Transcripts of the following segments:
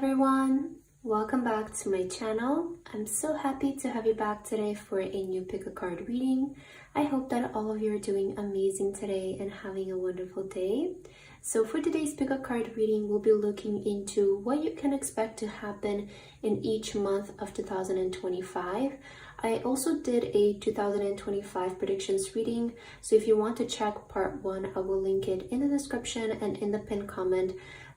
everyone, welcome back to my channel. I'm so happy to have you back today for a new pick a card reading. I hope that all of you are doing amazing today and having a wonderful day. So for today's pick a card reading, we'll be looking into what you can expect to happen in each month of 2025. I also did a 2025 predictions reading, so if you want to check part 1, I will link it in the description and in the pinned comment.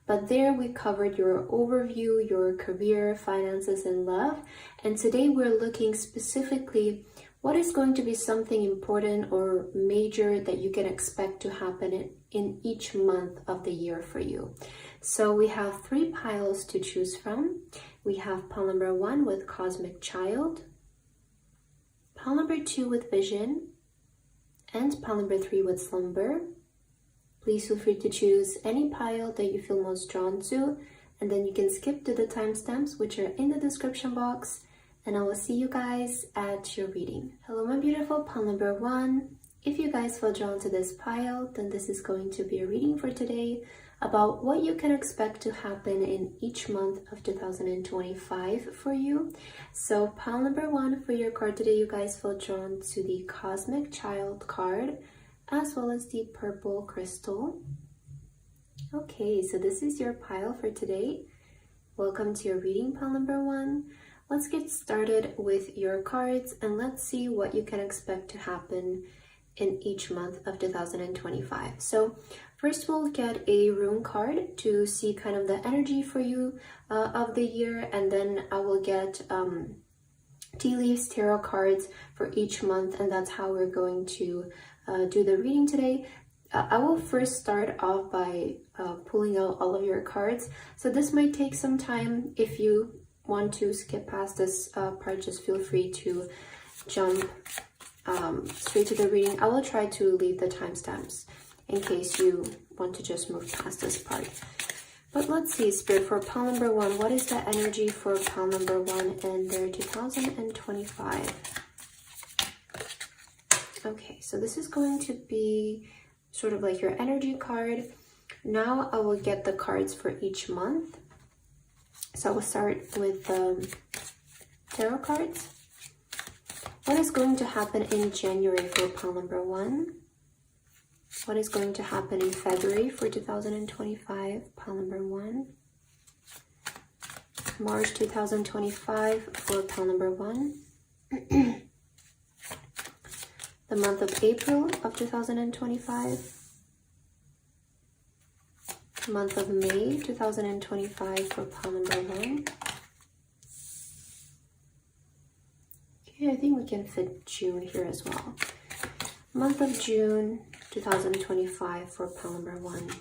But there we covered your overview, your career, finances, and love. And today we're looking specifically what is going to be something important or major that you can expect to happen in each month of the year for you. So we have 3 piles to choose from. We have pile number 1 with Cosmic Child, pile number 2 with Vision, and pile number 3 with Slumber. Please feel free to choose any pile that you feel most drawn to, and then you can skip to the timestamps which are in the description box, and I will see you guys at your reading. Hello my beautiful pile number 1. If you guys feel drawn to this pile, then this is going to be a reading for today about what you can expect to happen in each month of 2025 for you. So pile number 1 for your card today, you guys feel drawn to the Cosmic Child card, as well as the purple crystal. Okay, so this is your pile for today. Welcome to your reading, pile number 1. Let's get started with your cards and let's see what you can expect to happen in each month of 2025. So first we'll get a rune card to see kind of the energy for you of the year, and then I will get tea leaves tarot cards for each month, and that's how we're going to do the reading today. I will first start off by pulling out all of your cards. So this might take some time. If you want to skip past this part, just feel free to jump straight to the reading. I will try to leave the timestamps in case you want to just move past this part. But let's see, Spirit, for pile number 1, what is the energy for pile number 1 in their 2025? Okay, so this is going to be sort of like your energy card. Now I will get the cards for each month. So I will start with the tarot cards. What is going to happen in January for pile number 1? What is going to happen in February for 2025, pile number 1? March 2025 for pile number 1. The month of April of 2025. Month of May 2025 for pile number 1. Okay, I think we can fit June here as well. Month of June 2025 for pile number 1.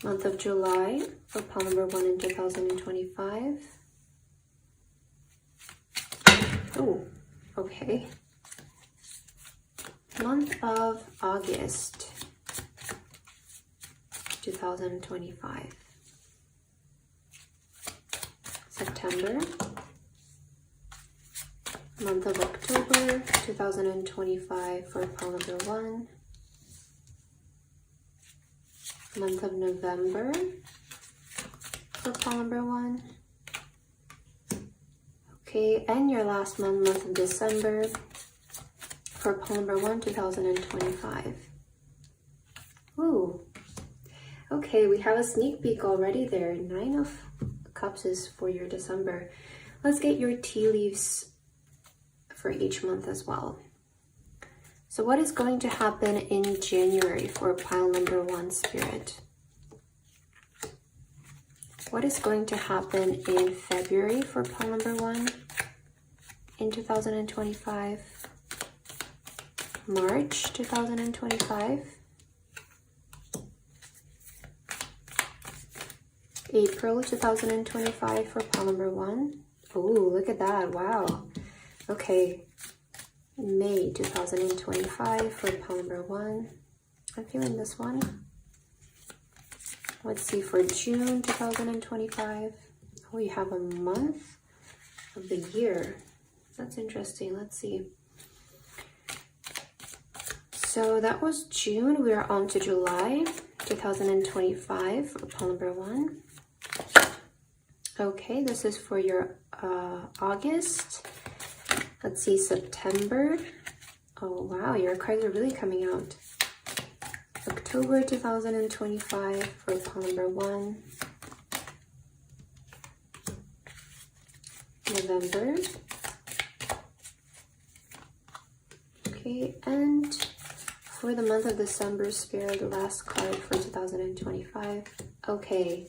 Month of July for pile number 1 in 2025. Oh, okay. Month of August 2025. September. Month of October 2025 for pile number 1. Month of November for pile number 1. Okay, and your last month of December for pile number 1, 2025. Ooh, okay, we have a sneak peek already there. 9 of Cups is for your December. Let's get your tea leaves for each month as well. So what is going to happen in January for pile number 1, Spirit? What is going to happen in February for pile number 1 in 2025? March 2025. April 2025 for pile number 1. Oh, look at that. Wow. Okay. May 2025 for pile number 1. I'm feeling this one. Let's see for June 2025. Oh, we have a month of the year. That's interesting. Let's see. So that was June. We are on to July. 2025 for pile number 1. Okay, this is for your August. Let's see, September. Oh wow, your cards are really coming out. October 2025 for pile number 1. November. Okay, and for the month of December, Spirit, the last card for 2025. Okay,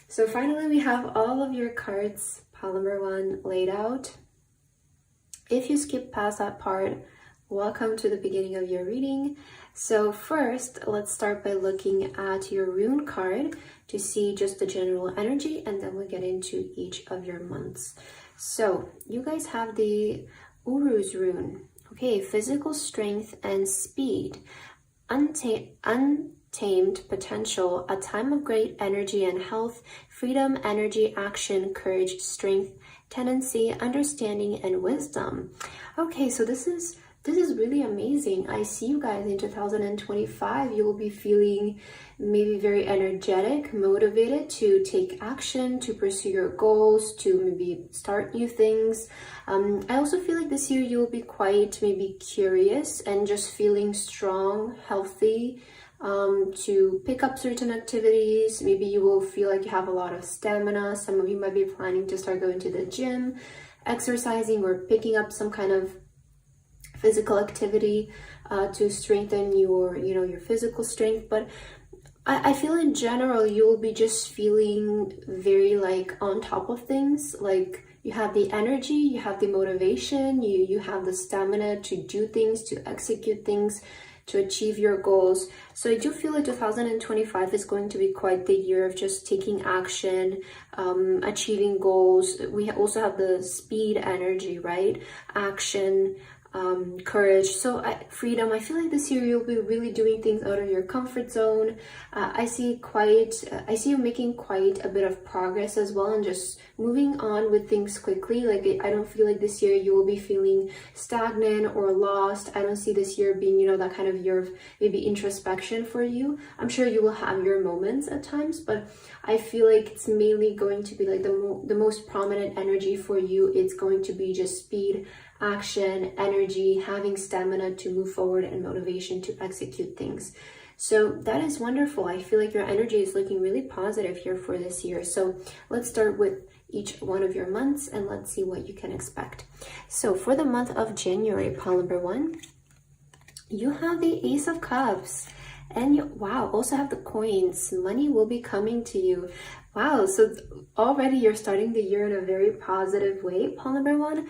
so finally we have all of your cards, pile number 1, laid out. If you skip past that part, welcome to the beginning of your reading. So first, let's start by looking at your rune card to see just the general energy, and then we'll get into each of your months. So you guys have the Uru's rune. Okay, physical strength and speed, untamed potential, a time of great energy and health, freedom, energy, action, courage, strength, tendency, understanding, and wisdom. Okay, so this is really amazing. I see you guys in 2025. You will be feeling maybe very energetic, motivated to take action, to pursue your goals, to maybe start new things. I also feel like this year you will be quite maybe curious and just feeling strong, healthy, to pick up certain activities. Maybe you will feel like you have a lot of stamina. Some of you might be planning to start going to the gym, exercising, or picking up some kind of physical activity to strengthen your physical strength. But I feel in general you will be just feeling very like on top of things. Like you have the energy, you have the motivation, you have the stamina to do things, to execute things, to achieve your goals. So I do feel like 2025 is going to be quite the year of just taking action, achieving goals. We also have the speed energy, right? Action, courage, so freedom. I feel like this year you'll be really doing things out of your comfort zone. I see you making quite a bit of progress as well, and just moving on with things quickly. Like I don't feel like this year you will be feeling stagnant or lost. I don't see this year being that kind of year of maybe introspection for you. I'm sure you will have your moments at times, but I feel like it's mainly going to be like the most prominent energy for you. It's going to be just speed, action, energy, having stamina to move forward, and motivation to execute things. So that is wonderful. I feel like your energy is looking really positive here for this year. So let's start with each one of your months and let's see what you can expect. So for the month of January, pile number 1, you have the Ace of Cups, and you also have the coins. Money will be coming to you. Wow, so already you're starting the year in a very positive way, pile number 1.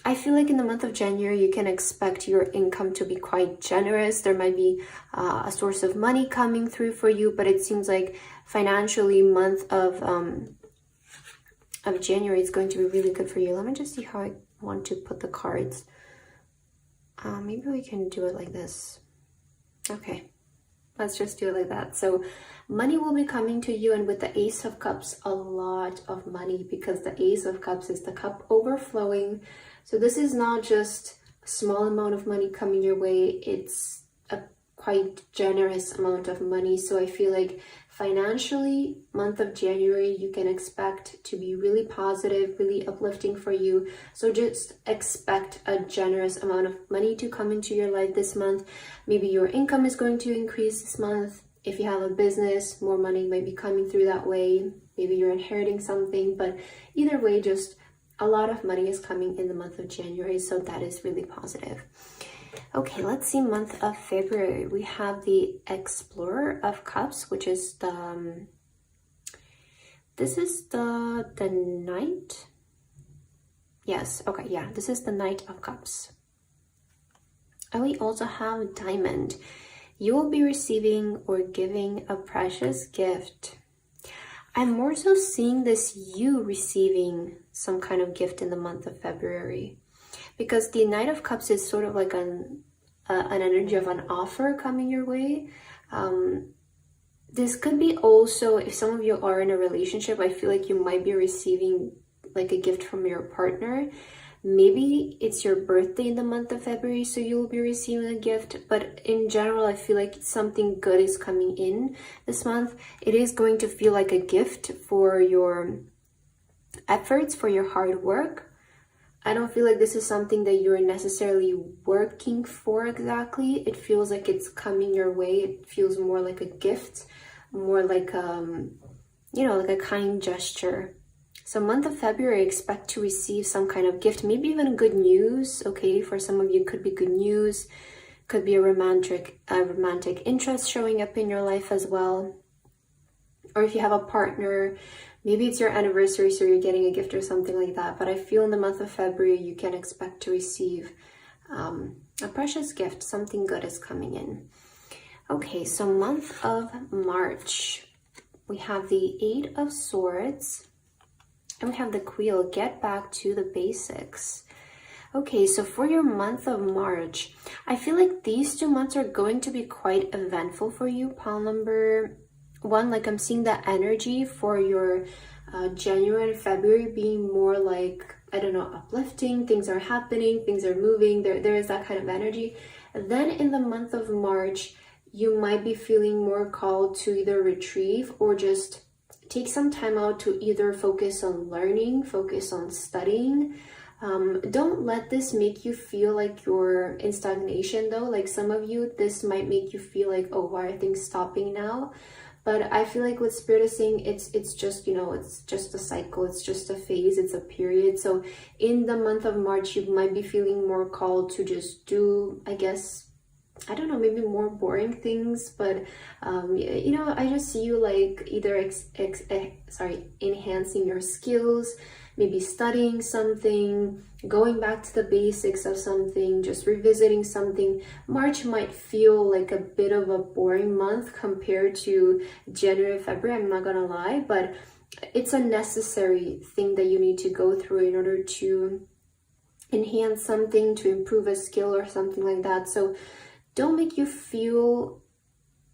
I feel like in the month of January, you can expect your income to be quite generous. There might be a source of money coming through for you, but it seems like financially, month of January is going to be really good for you. Let me just see how I want to put the cards. Maybe we can do it like this. Okay, let's just do it like that. So money will be coming to you, and with the Ace of Cups, a lot of money, because the Ace of Cups is the cup overflowing. So this is not just a small amount of money coming your way, it's a quite generous amount of money. So I feel like financially, month of January, you can expect to be really positive, really uplifting for you. So just expect a generous amount of money to come into your life this month. Maybe your income is going to increase this month. If you have a business, more money might be coming through that way. Maybe you're inheriting something, but either way, just a lot of money is coming in the month of January. So that is really positive. Okay, let's see month of February. We have the Explorer of Cups, which is this is the Knight. Yes, okay, yeah, this is the Knight of Cups. And we also have Diamond. You will be receiving or giving a precious gift. I'm more so seeing this you receiving some kind of gift in the month of February, because the Knight of Cups is sort of like an energy of an offer coming your way. This could be also, if some of you are in a relationship, I feel like you might be receiving like a gift from your partner. Maybe it's your birthday in the month of February, so you'll be receiving a gift. But in general, I feel like something good is coming in this month. It is going to feel like a gift for your efforts, for your hard work. I don't feel like this is something that you're necessarily working for exactly. It feels like it's coming your way. It feels more like a gift, more like like a kind gesture. So month of February, expect to receive some kind of gift, maybe even good news. Okay, for some of you, could be good news, could be a romantic interest showing up in your life as well. Or if you have a partner, maybe it's your anniversary, so you're getting a gift or something like that. But I feel in the month of February, you can expect to receive a precious gift. Something good is coming in. Okay, so month of March, we have the 8 of Swords. And we have the Quill, get back to the basics. Okay, so for your month of March, I feel like these 2 months are going to be quite eventful for you. Pile number 1, like I'm seeing that energy for your January and February being more like, I don't know, uplifting. Things are happening, things are moving. There is that kind of energy. And then in the month of March, you might be feeling more called to either retrieve or just take some time out to either focus on learning, focus on studying. Don't let this make you feel like you're in stagnation though. Like some of you, this might make you feel like, oh, why are things stopping now? But I feel like what Spirit is saying, it's just, it's just a cycle, it's just a phase, it's a period. So in the month of March, you might be feeling more called to just do, I guess, I don't know, maybe more boring things, but I just see you like either enhancing your skills, maybe studying something, going back to the basics of something, just revisiting something. March might feel like a bit of a boring month compared to January, February, I'm not gonna lie, but it's a necessary thing that you need to go through in order to enhance something, to improve a skill or something like that. So don't make you feel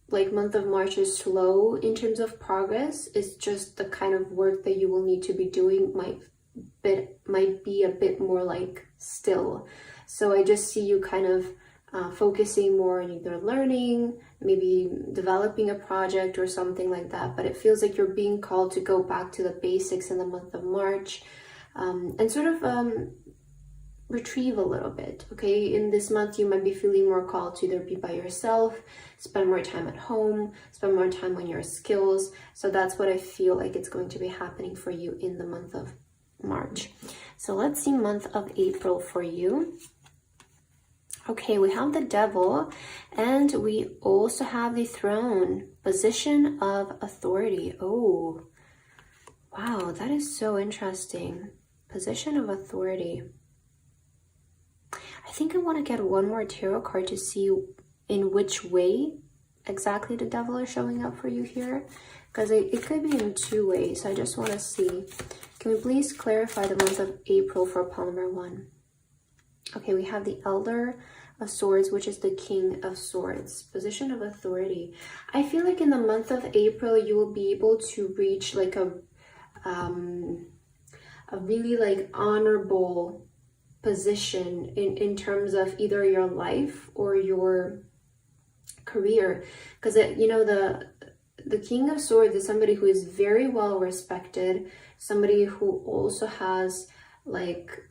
like month of March is slow in terms of progress. It's just the kind of work that you will need to be doing might be a bit more like still. So I just see you kind of focusing more on either learning, maybe developing a project or something like that. But it feels like you're being called to go back to the basics in the month of March and sort of retrieve a little bit. Okay, in this month you might be feeling more called to either be by yourself, spend more time at home, spend more time on your skills. So that's what I feel like it's going to be happening for you in the month of March. So let's see month of April for you. Okay, we have the Devil and we also have the Throne, position of authority. Oh wow, that is so interesting. Position of authority. I think I want to get one more tarot card to see in which way exactly the Devil is showing up for you here, because it could be in 2 ways. I just want to see. Can we please clarify the month of April for pile number 1? Okay, we have the Elder of Swords, which is the King of Swords, position of authority. I feel like in the month of April you will be able to reach like a really like honorable position in terms of either your life or your career, because the King of Swords is somebody who is very well respected, somebody who also has like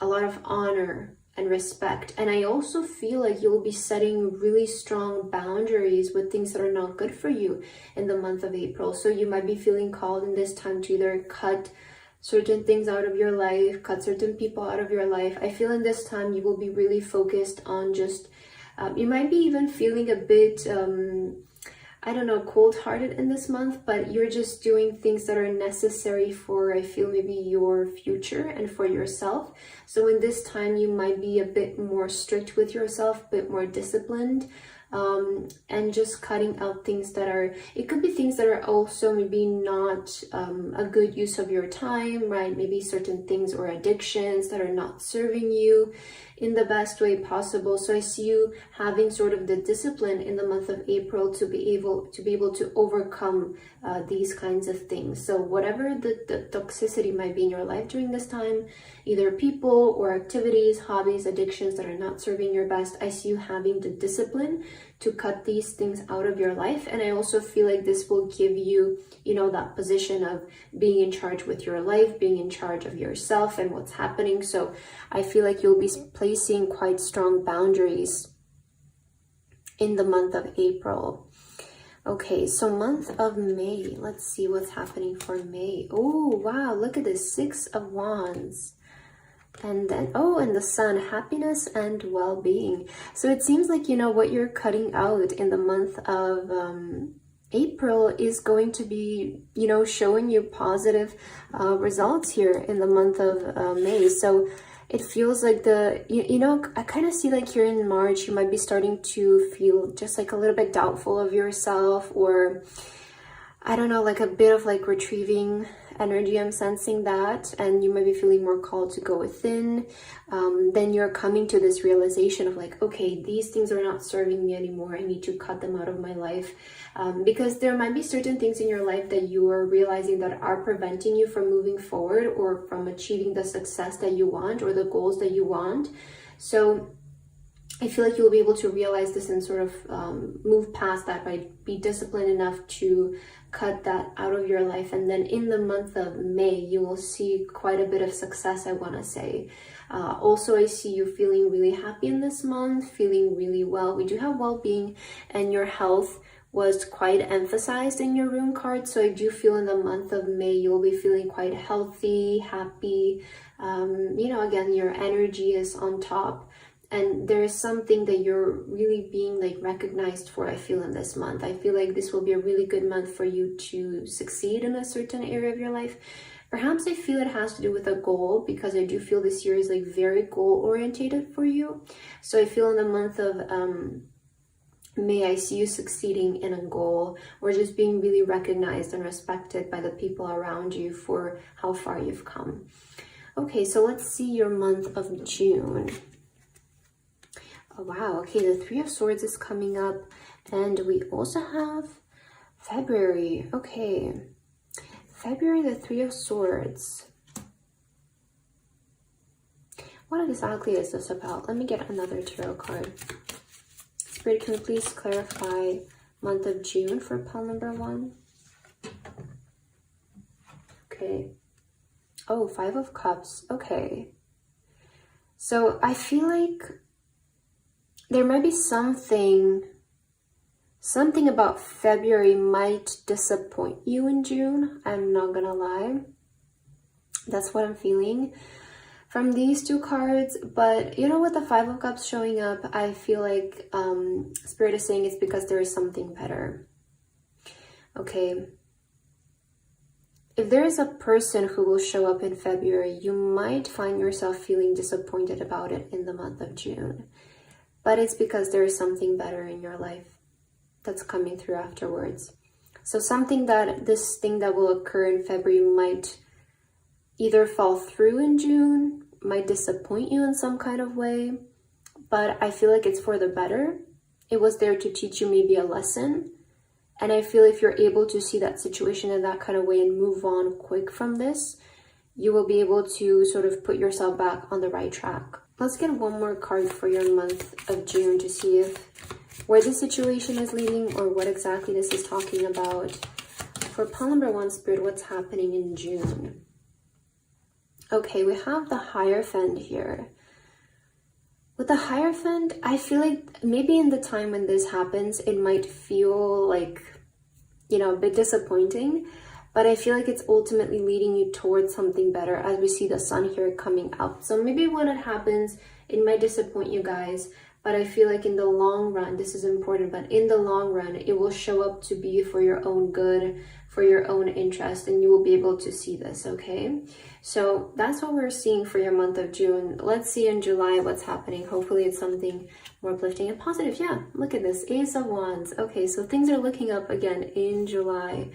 a lot of honor and respect. And I also feel like you will be setting really strong boundaries with things that are not good for you in the month of April. So you might be feeling called in this time to either cut certain things out of your life, cut certain people out of your life. I feel in this time you will be really focused on just, you might be even feeling a bit, I don't know, cold-hearted in this month, but you're just doing things that are necessary for, I feel, maybe your future and for yourself. So in this time you might be a bit more strict with yourself, a bit more disciplined. and just cutting out things that are, it could be things that are also maybe not a good use of your time, right? Maybe certain things or addictions that are not serving you in the best way possible. So I see you having sort of the discipline in the month of April to be able to overcome these kinds of things. So whatever the toxicity might be in your life during this time, either people or activities, hobbies, addictions that are not serving your best, I see you having the discipline to cut these things out of your life. And I also feel like this will give you, you know, that position of being in charge with your life, being in charge of yourself and what's happening. So I feel like you'll be placing quite strong boundaries in the month of April. Okay, so month of May, let's see what's happening for May. Oh, wow, look at this, 6 of Wands. And then, oh, and the Sun, happiness and well-being. So it seems like, you know, what you're cutting out in the month of April is going to be, you know, showing you positive results here in the month of May. So it feels like you know, I kind of see like here in March, you might be starting to feel just like a little bit doubtful of yourself, or I don't know, like a bit of like retrieving energy. I'm sensing that, and you might be feeling more called to go within. Then you're coming to this realization of like, okay, these things are not serving me anymore. I need to cut them out of my life, because there might be certain things in your life that you are realizing that are preventing you from moving forward or from achieving the success that you want or the goals that you want. So I feel like you'll be able to realize this and sort of move past that by be disciplined enough to cut that out of your life. And then in the month of May, you will see quite a bit of success, I want to say. Also, I see you feeling really happy in this month, feeling really well. We do have well-being, and your health was quite emphasized in your rune card. So I do feel in the month of May, you'll be feeling quite healthy, happy. You know, again, your energy is on top. And there is something that you're really being like recognized for, I feel, in this month. I feel like this will be a really good month for you to succeed in a certain area of your life. Perhaps I feel it has to do with a goal, because I do feel this year is like very goal orientated for you. So I feel in the month of May, I see you succeeding in a goal, or just being really recognized and respected by the people around you for how far you've come. Okay, so let's see your month of June. Oh, wow, okay, the 3 of Swords is coming up, and we also have February. Okay, February, the 3 of Swords. What exactly is this about? Let me get another tarot card. Spirit, can you please clarify month of June for pile number 1? Okay. Oh, 5 of Cups. Okay. So I feel like there might be something about February might disappoint you in June. I'm not gonna lie. That's what I'm feeling from these 2 cards. But you know, with the 5 of Cups showing up, I feel like Spirit is saying it's because there is something better. Okay. If there is a person who will show up in February, you might find yourself feeling disappointed about it in the month of June. But it's because there is something better in your life that's coming through afterwards. So this thing that will occur in February might either fall through in June, might disappoint you in some kind of way, but I feel like it's for the better. It was there to teach you maybe a lesson. And I feel if you're able to see that situation in that kind of way and move on quick from this, you will be able to sort of put yourself back on the right track. Let's get one more card for your month of June to see where the situation is leading or what exactly this is talking about. For pile number 1, Spirit, what's happening in June? Okay, we have the Hierophant here. With the Hierophant, I feel like maybe in the time when this happens, it might feel like, you know, a bit disappointing. But I feel like it's ultimately leading you towards something better, as we see the Sun here coming out. So maybe when it happens, it might disappoint you guys, but I feel like in the long run, this is important, but in the long run, it will show up to be for your own good, for your own interest, and you will be able to see this, okay? So that's what we're seeing for your month of June. Let's see in July what's happening. Hopefully it's something more uplifting and positive. Yeah, look at this, Ace of Wands. Okay, so things are looking up again in July,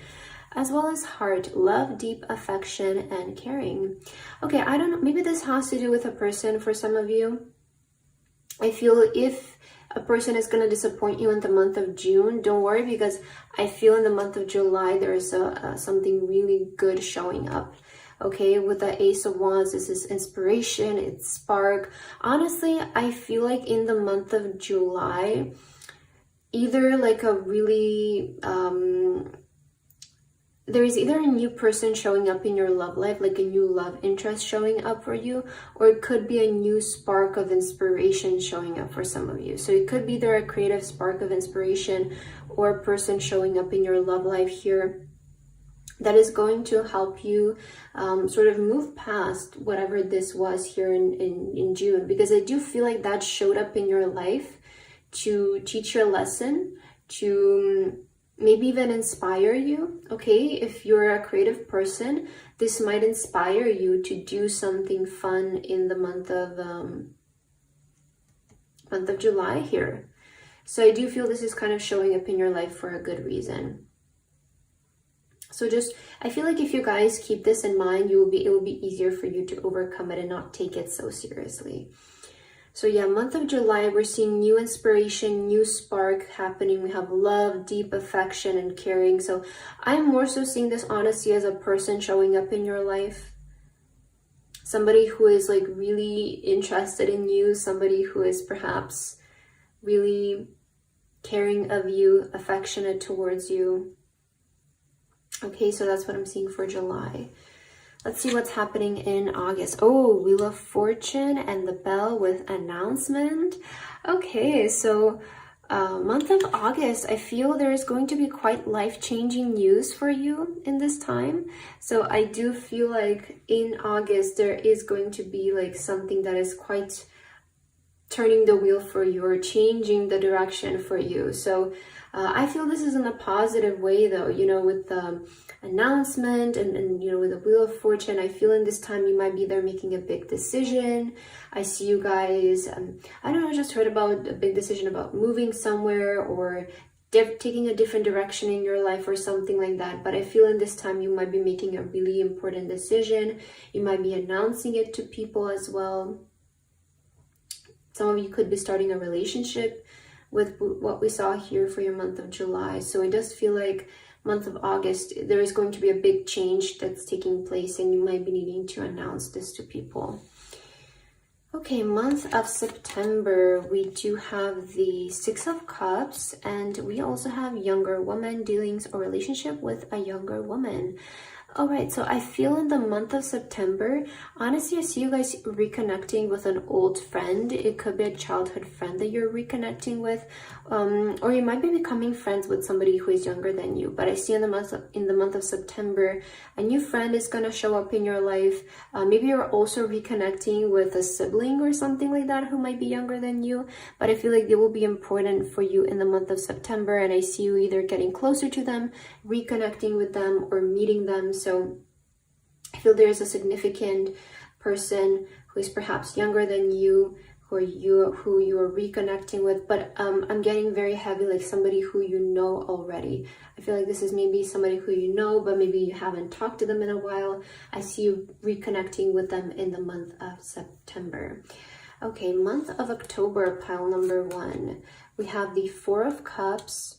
as well as heart, love, deep affection, and caring. Okay, I don't know, maybe this has to do with a person for some of you. I feel if a person is going to disappoint you in the month of June, don't worry, because I feel in the month of July there is something really good showing up. Okay, with the Ace of Wands, this is inspiration, it's spark. Honestly, I feel like in the month of July, either like a really there is either a new person showing up in your love life, like a new love interest showing up for you, or it could be a new spark of inspiration showing up for some of you. So it could be either a creative spark of inspiration or a person showing up in your love life here that is going to help you sort of move past whatever this was here in June, because I do feel like that showed up in your life to teach you a lesson, to maybe even inspire you. Okay, if you're a creative person, this might inspire you to do something fun in the month of July here. So I do feel this is kind of showing up in your life for a good reason. So just, I feel like if you guys keep this in mind, it will be easier for you to overcome it and not take it so seriously. So yeah, month of July, we're seeing new inspiration, new spark happening. We have love, deep affection, and caring. So I'm more so seeing this honesty as a person showing up in your life. Somebody who is like really interested in you, somebody who is perhaps really caring of you, affectionate towards you. Okay, so that's what I'm seeing for July. Let's see what's happening in August. Oh, Wheel of Fortune and the bell with announcement. Okay, so month of August, I feel there is going to be quite life-changing news for you in this time. So I do feel like in August, there is going to be like something that is quite turning the wheel for you or changing the direction for you. So I feel this is in a positive way though, you know, with the announcement and you know, with the Wheel of Fortune, I feel in this time you might be there making a big decision. I see you guys, I don't know, I just heard about a big decision about moving somewhere or taking a different direction in your life or something like that. But I feel in this time you might be making a really important decision. You might be announcing it to people as well. Some of you could be starting a relationship with what we saw here for your month of July. So it does feel like month of August, there is going to be a big change that's taking place and you might be needing to announce this to people. Okay, month of September, we do have the Six of Cups and we also have younger woman dealings or relationship with a younger woman. All right, so I feel in the month of September, honestly, I see you guys reconnecting with an old friend. It could be a childhood friend that you're reconnecting with, or you might be becoming friends with somebody who is younger than you. But I see in the month of September, a new friend is gonna show up in your life. Maybe you're also reconnecting with a sibling or something like that who might be younger than you. But I feel like it will be important for you in the month of September, and I see you either getting closer to them, reconnecting with them, or meeting them. So I feel there's a significant person who is perhaps younger than you, who you are reconnecting with, but I'm getting very heavy, like somebody who you know already. I feel like this is maybe somebody who you know, but maybe you haven't talked to them in a while. I see you reconnecting with them in the month of September. Okay, month of October, pile number 1. We have the Four of Cups,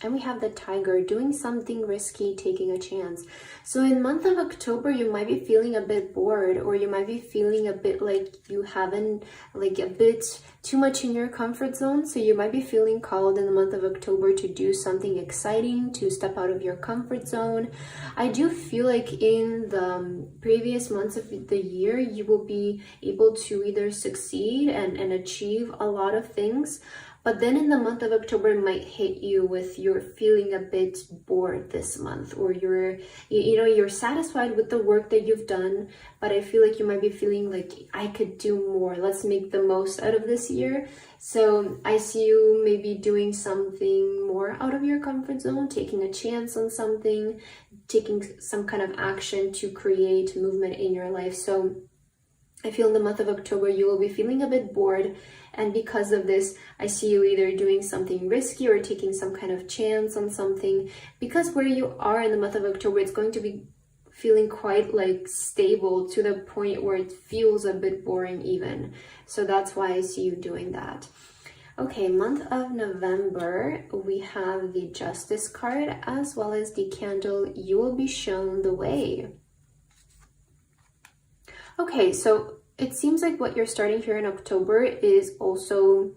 and we have the Tiger, doing something risky, taking a chance. So in month of October, you might be feeling a bit bored, or you might be feeling a bit like you haven't, like a bit too much in your comfort zone. So you might be feeling called in the month of October to do something exciting, to step out of your comfort zone. I do feel like in the previous months of the year, you will be able to either succeed and achieve a lot of things. But then in the month of October, it might hit you with you're feeling a bit bored this month, or you're satisfied with the work that you've done, but I feel like you might be feeling like I could do more. Let's make the most out of this year. So I see you maybe doing something more out of your comfort zone, taking a chance on something, taking some kind of action to create movement in your life. So I feel in the month of October, you will be feeling a bit bored. And because of this, I see you either doing something risky or taking some kind of chance on something. Because where you are in the month of October, it's going to be feeling quite like stable to the point where it feels a bit boring even. So that's why I see you doing that. Okay, month of November, we have the Justice card as well as the candle. You will be shown the way. Okay, so it seems like what you're starting here in October is also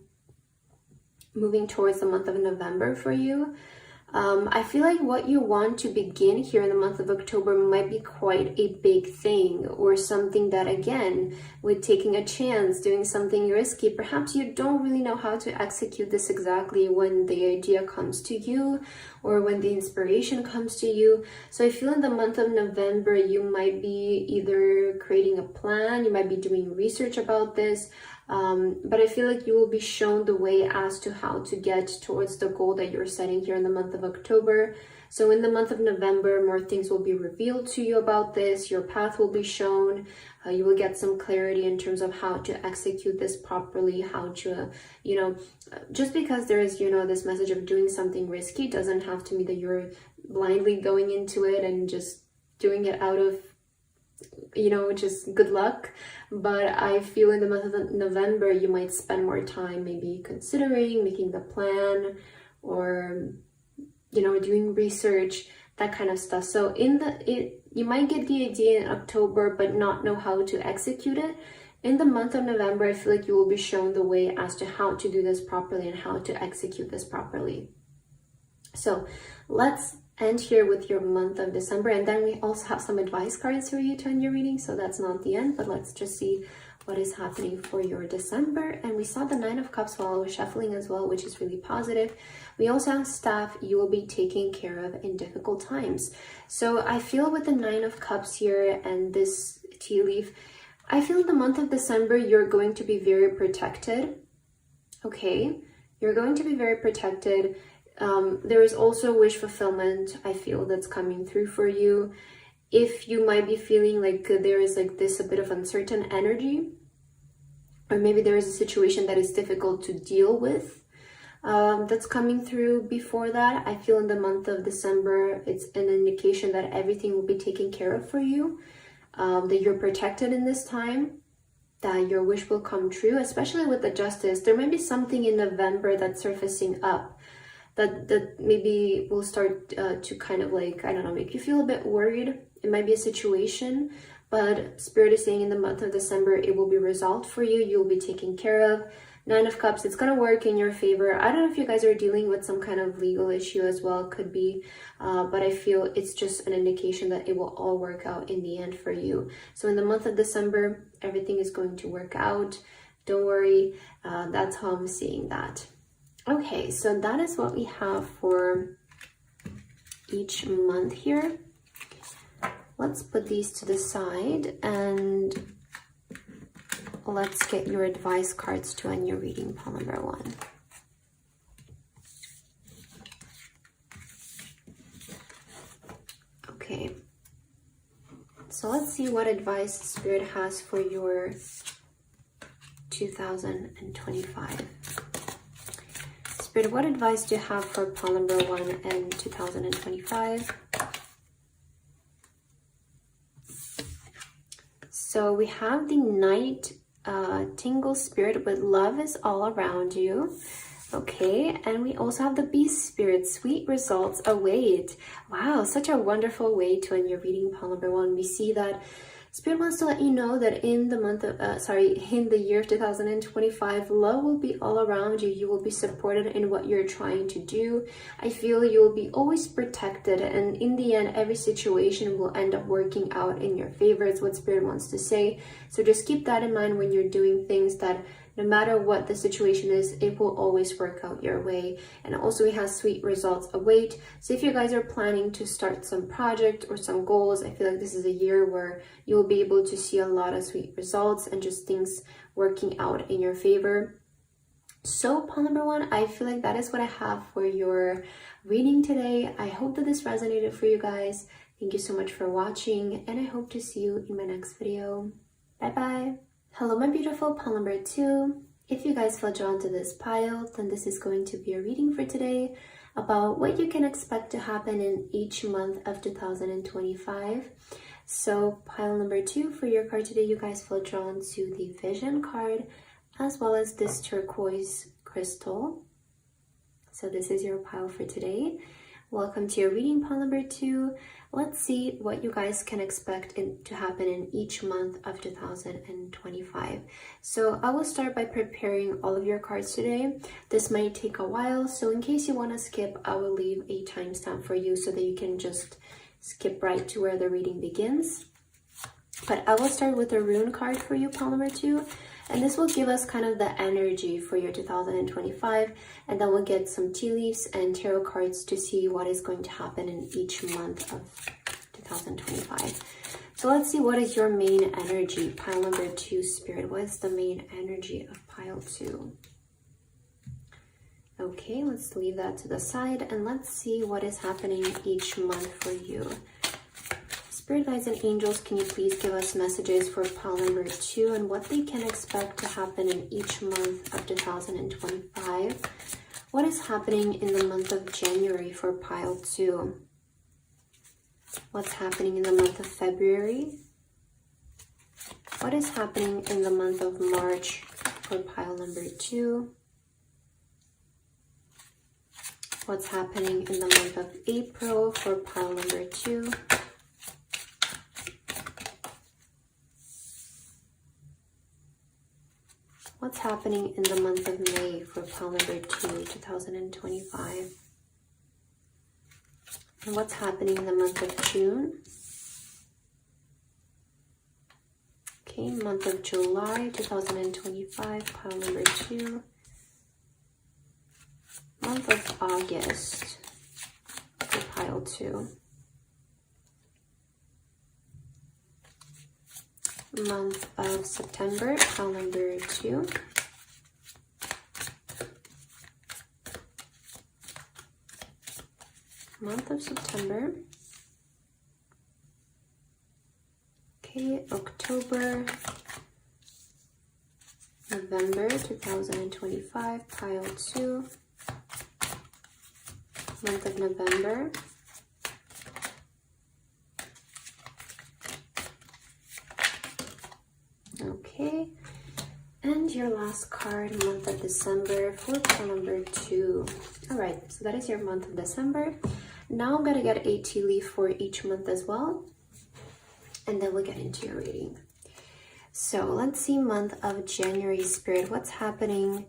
moving towards the month of November for you. I feel like what you want to begin here in the month of October might be quite a big thing, or something that, again, with taking a chance, doing something risky, perhaps you don't really know how to execute this exactly when the idea comes to you or when the inspiration comes to you. So I feel in the month of November, you might be either creating a plan, you might be doing research about this, but I feel like you will be shown the way as to how to get towards the goal that you're setting here in the month of October. So in the month of November, more things will be revealed to you about this. Your path will be shown. You will get some clarity in terms of how to execute this properly, how to, just because there is, this message of doing something risky doesn't have to mean that you're blindly going into it and just doing it out of just good luck. But I feel in the month of November, you might spend more time maybe considering, making the plan, or doing research, that kind of stuff. So you might get the idea in October but not know how to execute it. In the month of November, I feel like you will be shown the way as to how to do this properly and how to execute this properly. So let's end here with your month of December, and then we also have some advice cards for you to end your reading. So that's not the end, but let's just see what is happening for your December. And we saw the 9 of Cups while I was shuffling as well, which is really positive. We also have staff you will be taken care of in difficult times. So I feel with the 9 of Cups here and this tea leaf, I feel in the month of December, you're going to be very protected. Okay, you're going to be very protected. There is also wish fulfillment, I feel, that's coming through for you. If you might be feeling like there is like this a bit of uncertain energy, or maybe there is a situation that is difficult to deal with, that's coming through before that, I feel in the month of December, it's an indication that everything will be taken care of for you, that you're protected in this time, that your wish will come true, especially with the Justice. There might be something in November that's surfacing up that maybe will start to kind of like, I don't know, make you feel a bit worried. It might be a situation, but Spirit is saying in the month of December, it will be resolved for you. You'll be taken care of. 9 of Cups, it's going to work in your favor. I don't know if you guys are dealing with some kind of legal issue as well, could be, but I feel it's just an indication that it will all work out in the end for you. So in the month of December, everything is going to work out. Don't worry. That's how I'm seeing that. Okay, so that is what we have for each month here. Let's put these to the side and let's get your advice cards to end your reading, pile number 1. Okay, so let's see what advice Spirit has for your 2025. Spirit, what advice do you have for pile number 1 and 2025? So we have the Knight Tingle Spirit with love is all around you. Okay, and we also have the Beast Spirit, sweet results await. Wow, such a wonderful way to end your reading, pile number 1. We see that Spirit wants to let you know that in the month of, in the year of 2025, love will be all around you. You will be supported in what you're trying to do. I feel you will be always protected, and in the end, every situation will end up working out in your favor. It's what Spirit wants to say. So just keep that in mind when you're doing things, that No matter what the situation is, it will always work out your way. And also it has sweet results await. So if you guys are planning to start some project or some goals, I feel like this is a year where you will be able to see a lot of sweet results and just things working out in your favor. So pile number 1, I feel like that is what I have for your reading today. I hope that this resonated for you guys. Thank you so much for watching, and I hope to see you in my next video. Bye bye. Hello, my beautiful pile number 2. If you guys feel drawn to this pile, then this is going to be a reading for today about what you can expect to happen in each month of 2025. So pile number 2 for your card today, you guys feel drawn to the Vision card, as well as this turquoise crystal. So this is your pile for today. Welcome to your reading, pile number 2. Let's see what you guys can expect to happen in each month of 2025. So I will start by preparing all of your cards today. This might take a while, so in case you want to skip, I will leave a timestamp for you so that you can just skip right to where the reading begins. But I will start with a rune card for you, pile number 2. And this will give us kind of the energy for your 2025. And then we'll get some tea leaves and tarot cards to see what is going to happen in each month of 2025. So let's see, what is your main energy, pile number 2, Spirit? What is the main energy of pile 2? Okay, let's leave that to the side and let's see what is happening each month for you. Spirit guides and angels, can you please give us messages for pile number 2 and what they can expect to happen in each month of 2025? What is happening in the month of January for pile 2? What's happening in the month of February? What is happening in the month of March for pile number 2? What's happening in the month of April for pile number 2? What's happening in the month of May for pile number 2, 2025? And what's happening in the month of June? Okay, month of July, 2025, pile number 2. Month of August for pile 2. Month of September, pile number 2. Month of September. Okay, October, November 2025, pile 2. Month of November. Okay, and your last card, month of December for pile number 2. All right, so that is your month of December. Now I'm gonna get a tea leaf for each month as well, and then we'll get into your reading. So let's see, month of January, Spirit. What's happening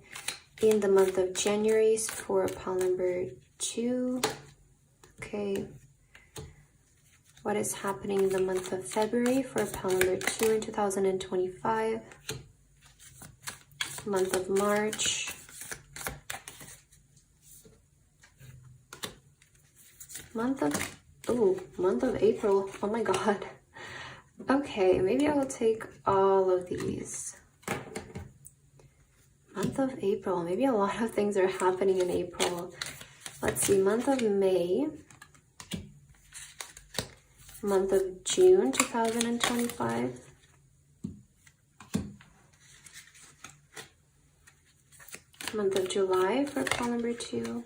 in the month of January for pile number 2? Okay. What is happening in the month of February for pile number 2 in 2025? Month of March. Month of April. Oh my God. Okay, maybe I will take all of these. Month of April. Maybe a lot of things are happening in April. Let's see, month of May. Month of June 2025. Month of July for pile number 2.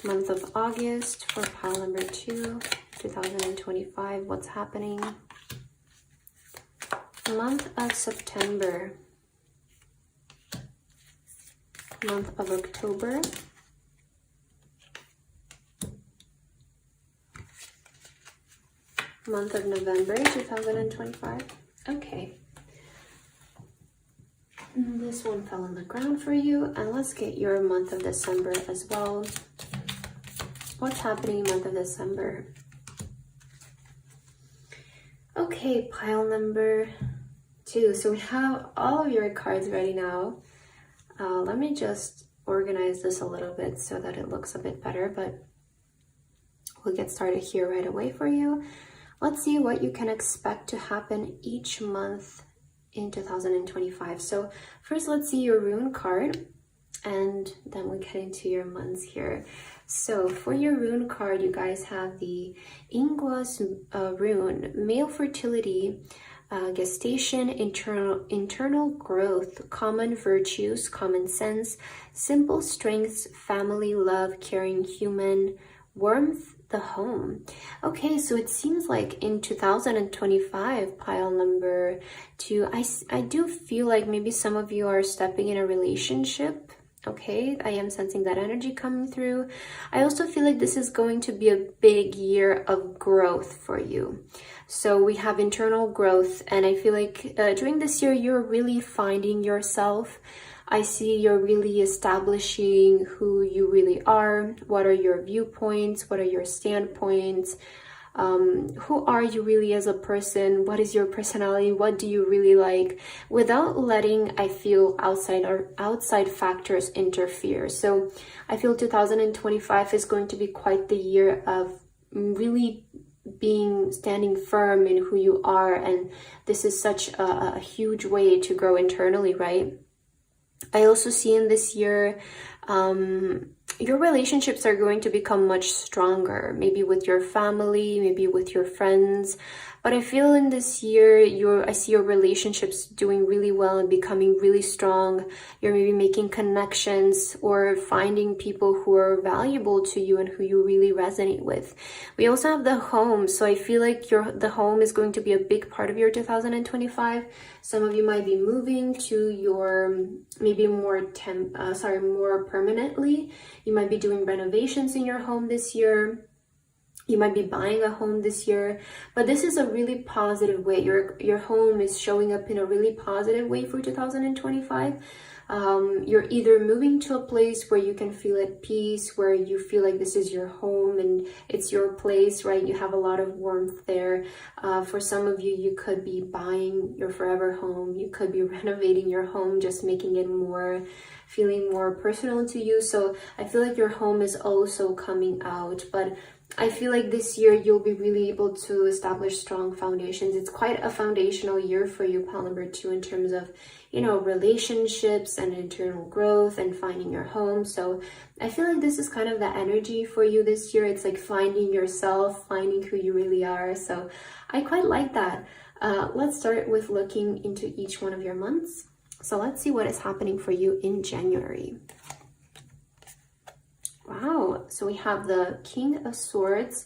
Month of August for pile number 2, 2025. What's happening? Month of September. Month of October. Month of November 2025. Okay. This one fell on the ground for you. And let's get your month of December as well. What's happening in month of December? Okay, pile number 2. So we have all of your cards ready now. Let me just organize this a little bit so that it looks a bit better, but we'll get started here right away for you. Let's see what you can expect to happen each month in 2025. So first, let's see your rune card, and then we'll get into your months here. So for your rune card, you guys have the Ingwas rune, male fertility, gestation, internal growth, common virtues, common sense, simple strengths, family, love, caring, human, warmth, the home. Okay, so it seems like in 2025, pile number 2, I do feel like maybe some of you are stepping in a relationship. Okay, I am sensing that energy coming through. I also feel like this is going to be a big year of growth for you. So we have internal growth, and I feel like during this year, you're really finding yourself. I see you're really establishing who you really are. What are your viewpoints? What are your standpoints? Who are you really as a person? What is your personality? What do you really like? Without letting, I feel, outside factors interfere. So I feel 2025 is going to be quite the year of really standing firm in who you are. And this is such a huge way to grow internally, right? I also see in this year, your relationships are going to become much stronger, maybe with your family, maybe with your friends. But I feel in this year, I see your relationships doing really well and becoming really strong. You're maybe making connections or finding people who are valuable to you and who you really resonate with. We also have the home. So I feel like the home is going to be a big part of your 2025. Some of you might be moving to your maybe more permanently. You might be doing renovations in your home this year. You might be buying a home this year, but this is a really positive way. Your home is showing up in a really positive way for 2025. You're either moving to a place where you can feel at peace, where you feel like this is your home and it's your place, right? You have a lot of warmth there. For some of you, you could be buying your forever home. You could be renovating your home, just making it feeling more personal to you. So I feel like your home is also coming out, but I feel like this year you'll be really able to establish strong foundations. It's quite a foundational year for you, pile number 2, in terms of, relationships and internal growth and finding your home. So I feel like this is kind of the energy for you this year. It's like finding yourself, finding who you really are. So I quite like that. Let's start with looking into each one of your months. So let's see what is happening for you in January. Wow, so we have the King of Swords,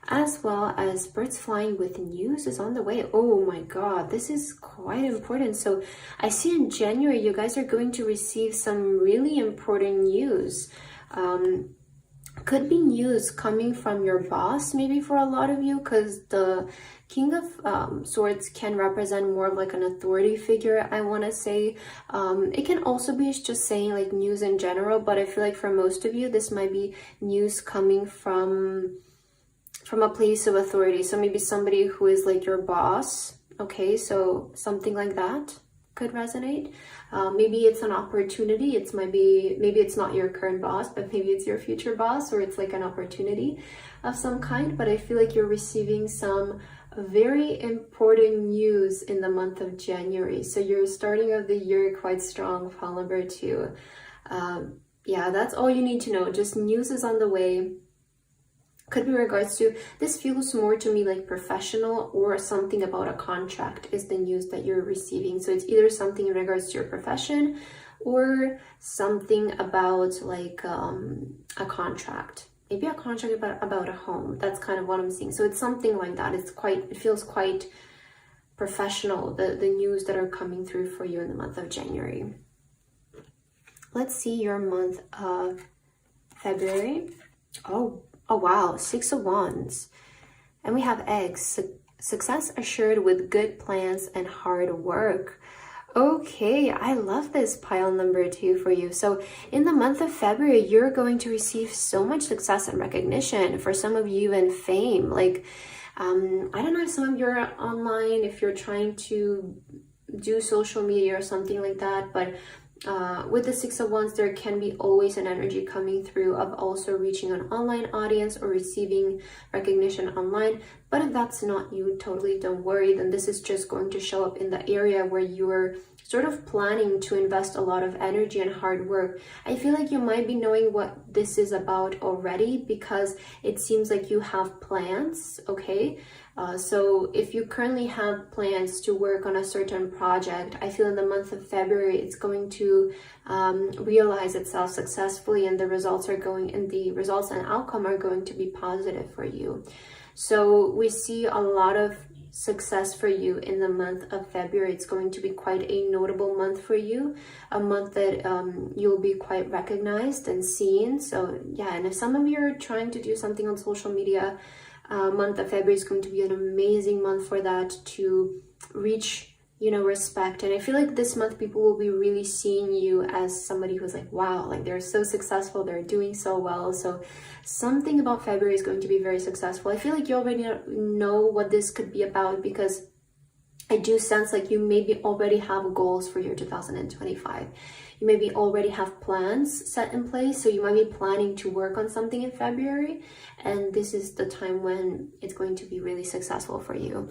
as well as birds flying with news is on the way. Oh my God, this is quite important. So I see in January, you guys are going to receive some really important news. Could be news coming from your boss, maybe for a lot of you, because the King of Swords can represent more of like an authority figure, I want to say. It can also be just saying like news in general, but I feel like for most of you, this might be news coming from a place of authority. So maybe somebody who is like your boss. Okay, so something like that could resonate. Maybe it's an opportunity. Maybe it's not your current boss, but maybe it's your future boss, or it's like an opportunity of some kind. But I feel like you're receiving some very important news in the month of January. So you're starting of the year quite strong, pile number 2. Yeah, that's all you need to know. Just news is on the way. Could be regards to, this feels more to me like professional, or something about a contract is the news that you're receiving. So it's either something in regards to your profession or something about like a contract. Maybe a contract about a home. That's kind of what I'm seeing. So it's something like that. It feels quite professional, the news that are coming through for you in the month of January. Let's see your month of February. Oh wow, 6 of Wands. And we have eggs. Success assured with good plans and hard work. Okay, I love this pile number 2 for you. So in the month of February, you're going to receive so much success and recognition. For some of you, and fame. Like, I don't know if some of you are online, if you're trying to do social media or something like that, but with the Six of Wands, there can be always an energy coming through of also reaching an online audience or receiving recognition online. But if that's not you, totally don't worry. Then this is just going to show up in the area where you're sort of planning to invest a lot of energy and hard work. I feel like you might be knowing what this is about already, because it seems like you have plans, okay? So if you currently have plans to work on a certain project, I feel in the month of February, it's going to realize itself successfully, and the results and outcome are going to be positive for you. So we see a lot of success for you in the month of February. It's going to be quite a notable month for you, a month that you'll be quite recognized and seen. So yeah, and if some of you are trying to do something on social media, month of February is going to be an amazing month for that, to reach, you know, respect. And I feel like this month people will be really seeing you as somebody who's like, wow, like they're so successful, they're doing so well. So something about February is going to be very successful. I feel like you already know what this could be about, because I do sense like you maybe already have goals for your 2025. You maybe already have plans set in place, so you might be planning to work on something in February, and this is the time when it's going to be really successful for you.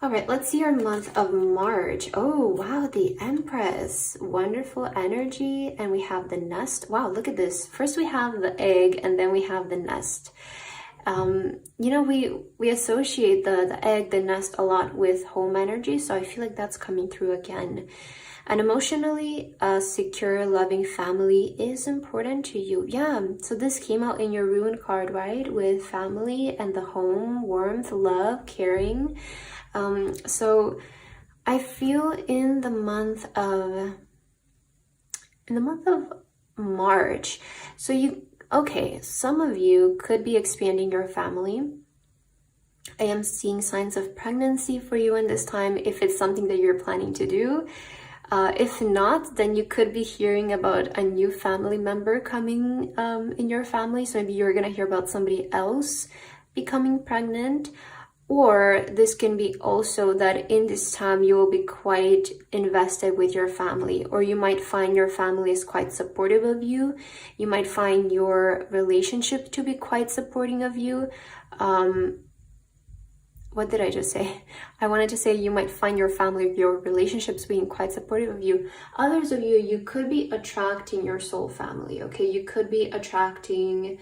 All right, let's see our month of March. Oh, wow, the Empress. Wonderful energy. And we have the nest. Wow, look at this. First we have the egg, and then we have the nest. You know, we associate the egg, the nest a lot with home energy, so I feel like that's coming through again. And emotionally, a secure, loving family is important to you. Yeah, so this came out in your Rune card, right? With family and the home, warmth, love, caring. So I feel in the month of March, so some of you could be expanding your family. I am seeing signs of pregnancy for you in this time, if it's something that you're planning to do. If not, then you could be hearing about a new family member coming in your family. So maybe you're gonna hear about somebody else becoming pregnant. Or this can be also that in this time you will be quite invested with your family, or you might find your family is quite supportive of you. You might find your relationship to be quite supporting of you. What did I just say? I wanted to say you might find your family, your relationships being quite supportive of you. Others of you, you could be attracting your soul family, okay? You could be attracting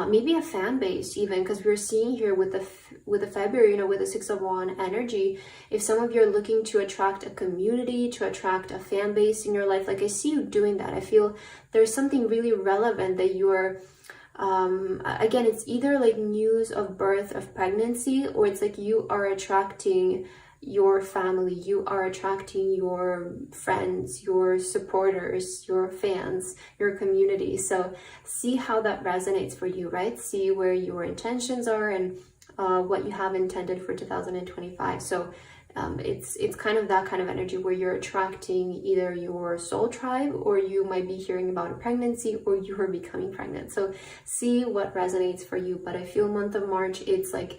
maybe a fan base even, because we're seeing here with the February, you know, with the Six of Wands energy, if some of you are looking to attract a community, to attract a fan base in your life, like I see you doing that. I feel there's something really relevant that you're again, it's either like news of birth, of pregnancy, or it's like you are attracting your family, you are attracting your friends, your supporters, your fans, your community. So see how that resonates for you, right? See where your intentions are and what you have intended for 2025. So it's kind of that kind of energy where you're attracting either your soul tribe, or you might be hearing about a pregnancy, or you are becoming pregnant. So see what resonates for you. But I feel month of March, it's like,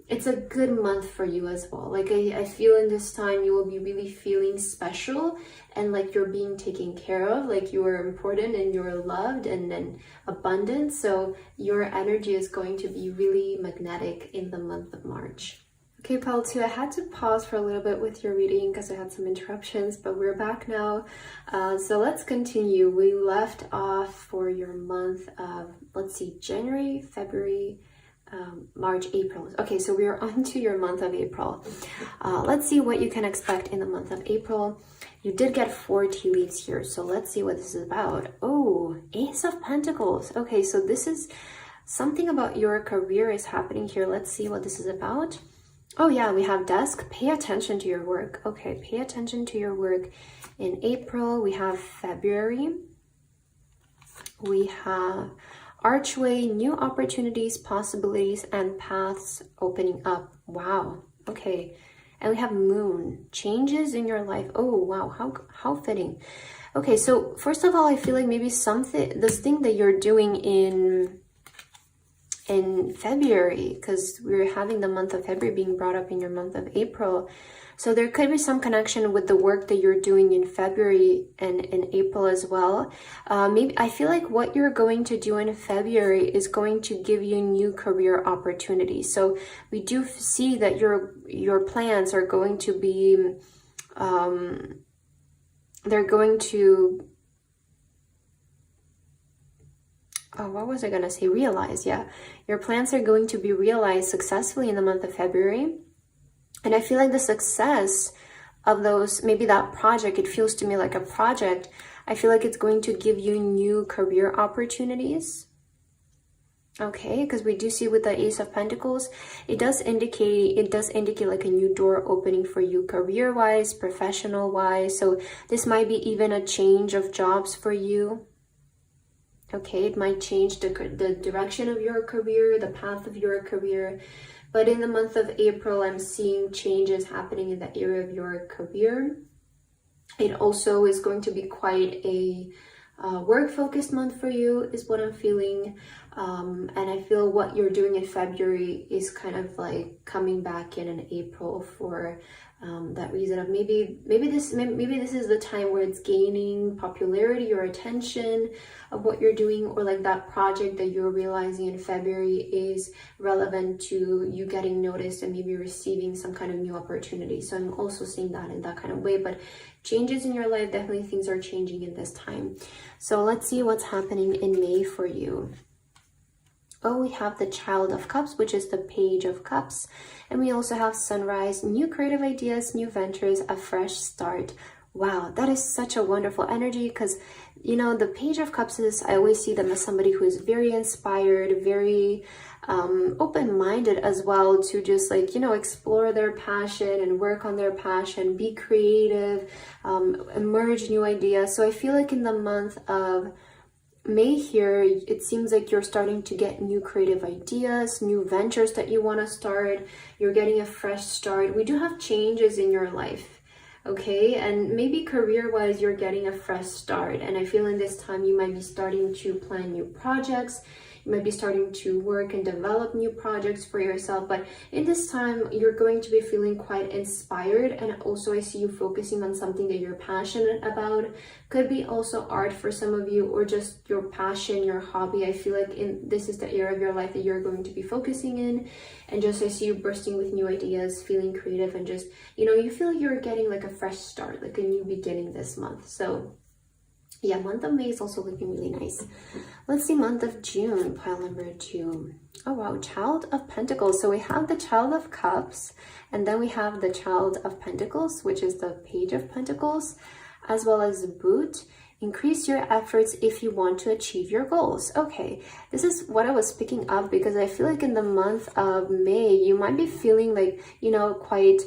it's a good month for you as well. Like I feel in this time you will be really feeling special, and like you're being taken care of, like you are important and you're loved and abundant. So your energy is going to be really magnetic in the month of March. Okay, pile 2, I had to pause for a little bit with your reading because I had some interruptions, but we're back now. So let's continue. We left off for your month of, let's see, January, February, March, April. Okay, so we are on to your month of April. Let's see what you can expect in the month of April. You did get 4 tea leaves here, so let's see what this is about. Oh, Ace of Pentacles. Okay, so this is something about your career is happening here. Let's see what this is about. Oh yeah, we have desk. Pay attention to your work. Okay, pay attention to your work. In April, we have February. We have archway, new opportunities, possibilities, and paths opening up. Wow. Okay. And we have moon, changes in your life. Oh, wow. How fitting. Okay, so first of all, I feel like maybe this thing that you're doing in in February, because we're having the month of February being brought up in your month of April. So there could be some connection with the work that you're doing in February and in April as well. Maybe I feel like what you're going to do in February is going to give you new career opportunities. So we do see that your plans are going to be, they're going to, oh, what was I going to say? Realized, yeah. Your plans are going to be realized successfully in the month of February. And I feel like the success of those, maybe that project, it feels to me like a project. I feel like it's going to give you new career opportunities. Okay, because we do see with the Ace of Pentacles, it does indicate like a new door opening for you career-wise, professional-wise. So this might be even a change of jobs for you. Okay, it might change the direction of your career, the path of your career. But in the month of April, I'm seeing changes happening in the area of your career. It also is going to be quite a work-focused month for you, is what I'm feeling. And I feel what you're doing in February is kind of like coming back in April for that reason of maybe this is the time where it's gaining popularity or attention of what you're doing, or like that project that you're realizing in February is relevant to you getting noticed and maybe receiving some kind of new opportunity. So I'm also seeing that in that kind of way. But changes in your life, definitely things are changing in this time. So let's see what's happening in May for you. Oh, we have the Child of Cups, which is the Page of Cups. And we also have Sunrise, new creative ideas, new ventures, a fresh start. Wow, that is such a wonderful energy, because, you know, the Page of Cups is, I always see them as somebody who is very inspired, very open-minded as well, to just like, you know, explore their passion and work on their passion, be creative, emerge new ideas. So I feel like in the month of May here, it seems like you're starting to get new creative ideas, new ventures that you want to start. You're getting a fresh start. We do have changes in your life, okay? And maybe career-wise, you're getting a fresh start. And I feel in this time, you might be starting to plan new projects. You might be starting to work and develop new projects for yourself. But in this time, you're going to be feeling quite inspired. And also I see you focusing on something that you're passionate about. Could be also art for some of you, or just your passion, your hobby. I feel like this is the area of your life that you're going to be focusing in. And just I see you bursting with new ideas, feeling creative, and just, you know, you feel you're getting like a fresh start, like a new beginning this month. So yeah, month of May is also looking really nice. Let's see month of June, pile number 2. Oh wow, Child of Pentacles. So we have the Child of Cups, and then we have the Child of Pentacles, which is the Page of Pentacles, as well as the Boot. Increase your efforts if you want to achieve your goals. Okay, this is what I was picking up, because I feel like in the month of May, you might be feeling like, you know, quite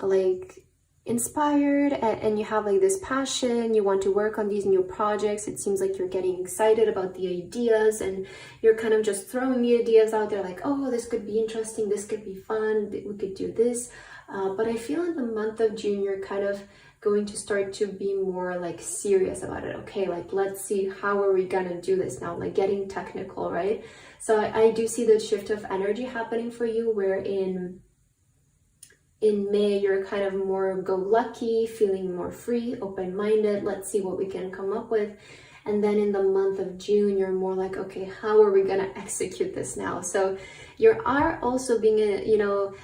like inspired, and you have like this passion, you want to work on these new projects. It seems like you're getting excited about the ideas, and you're kind of just throwing the ideas out there like, oh, this could be interesting, this could be fun, we could do this. But I feel in the month of June, you're kind of going to start to be more like serious about it. Okay, like let's see, how are we gonna do this now, like getting technical, right? So I do see the shift of energy happening for you, where in May, you're kind of more go-lucky, feeling more free, open-minded. Let's see what we can come up with. And then in the month of June, you're more like, okay, how are we going to execute this now? So you are also being, you know,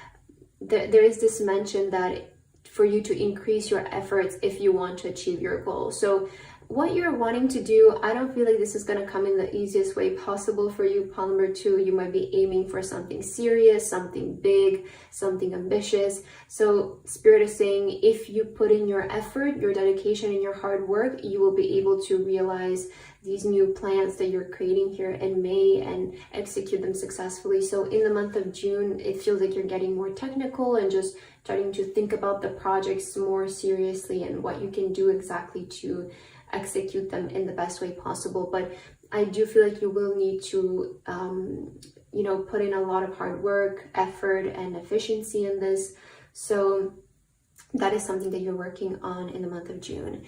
there is this mention that for you to increase your efforts if you want to achieve your goal. So what you're wanting to do, I don't feel like this is going to come in the easiest way possible for you. Pile number 2, you might be aiming for something serious, something big, something ambitious. So Spirit is saying, if you put in your effort, your dedication, and your hard work, you will be able to realize these new plans that you're creating here in May and execute them successfully. So in the month of June, it feels like you're getting more technical and just starting to think about the projects more seriously and what you can do exactly to execute them in the best way possible. But I do feel like you will need to you know, put in a lot of hard work, effort, and efficiency in this. So that is something that you're working on in the month of June.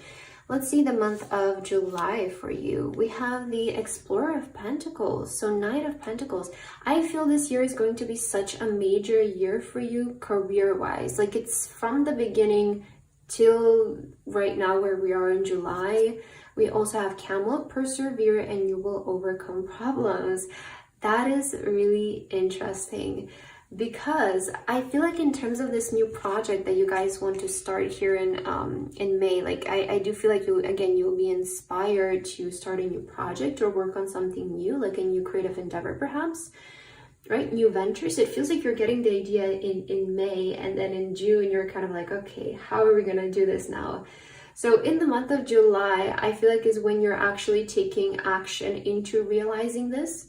Let's see the month of July for you. We have the Explorer of Pentacles, so Knight of Pentacles. I feel this year is going to be such a major year for you career-wise. Like it's from the beginning till right now where we are in July. We also have Camel, persevere and you will overcome problems. That is really interesting, because I feel like in terms of this new project that you guys want to start here in May, like I do feel like you'll be inspired to start a new project or work on something new, like a new creative endeavor perhaps, right? New ventures. It feels like you're getting the idea in May, and then in June you're kind of like, okay, how are we gonna do this now? So in the month of July, I feel like is when you're actually taking action into realizing this.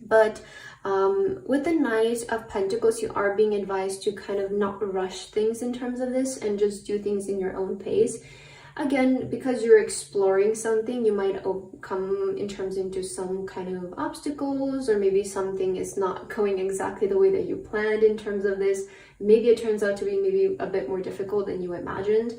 But with the Knight of Pentacles, you are being advised to kind of not rush things in terms of this and just do things in your own pace. Again, because you're exploring something, you might come in terms into some kind of obstacles, or maybe something is not going exactly the way that you planned in terms of this. Maybe it turns out to be maybe a bit more difficult than you imagined,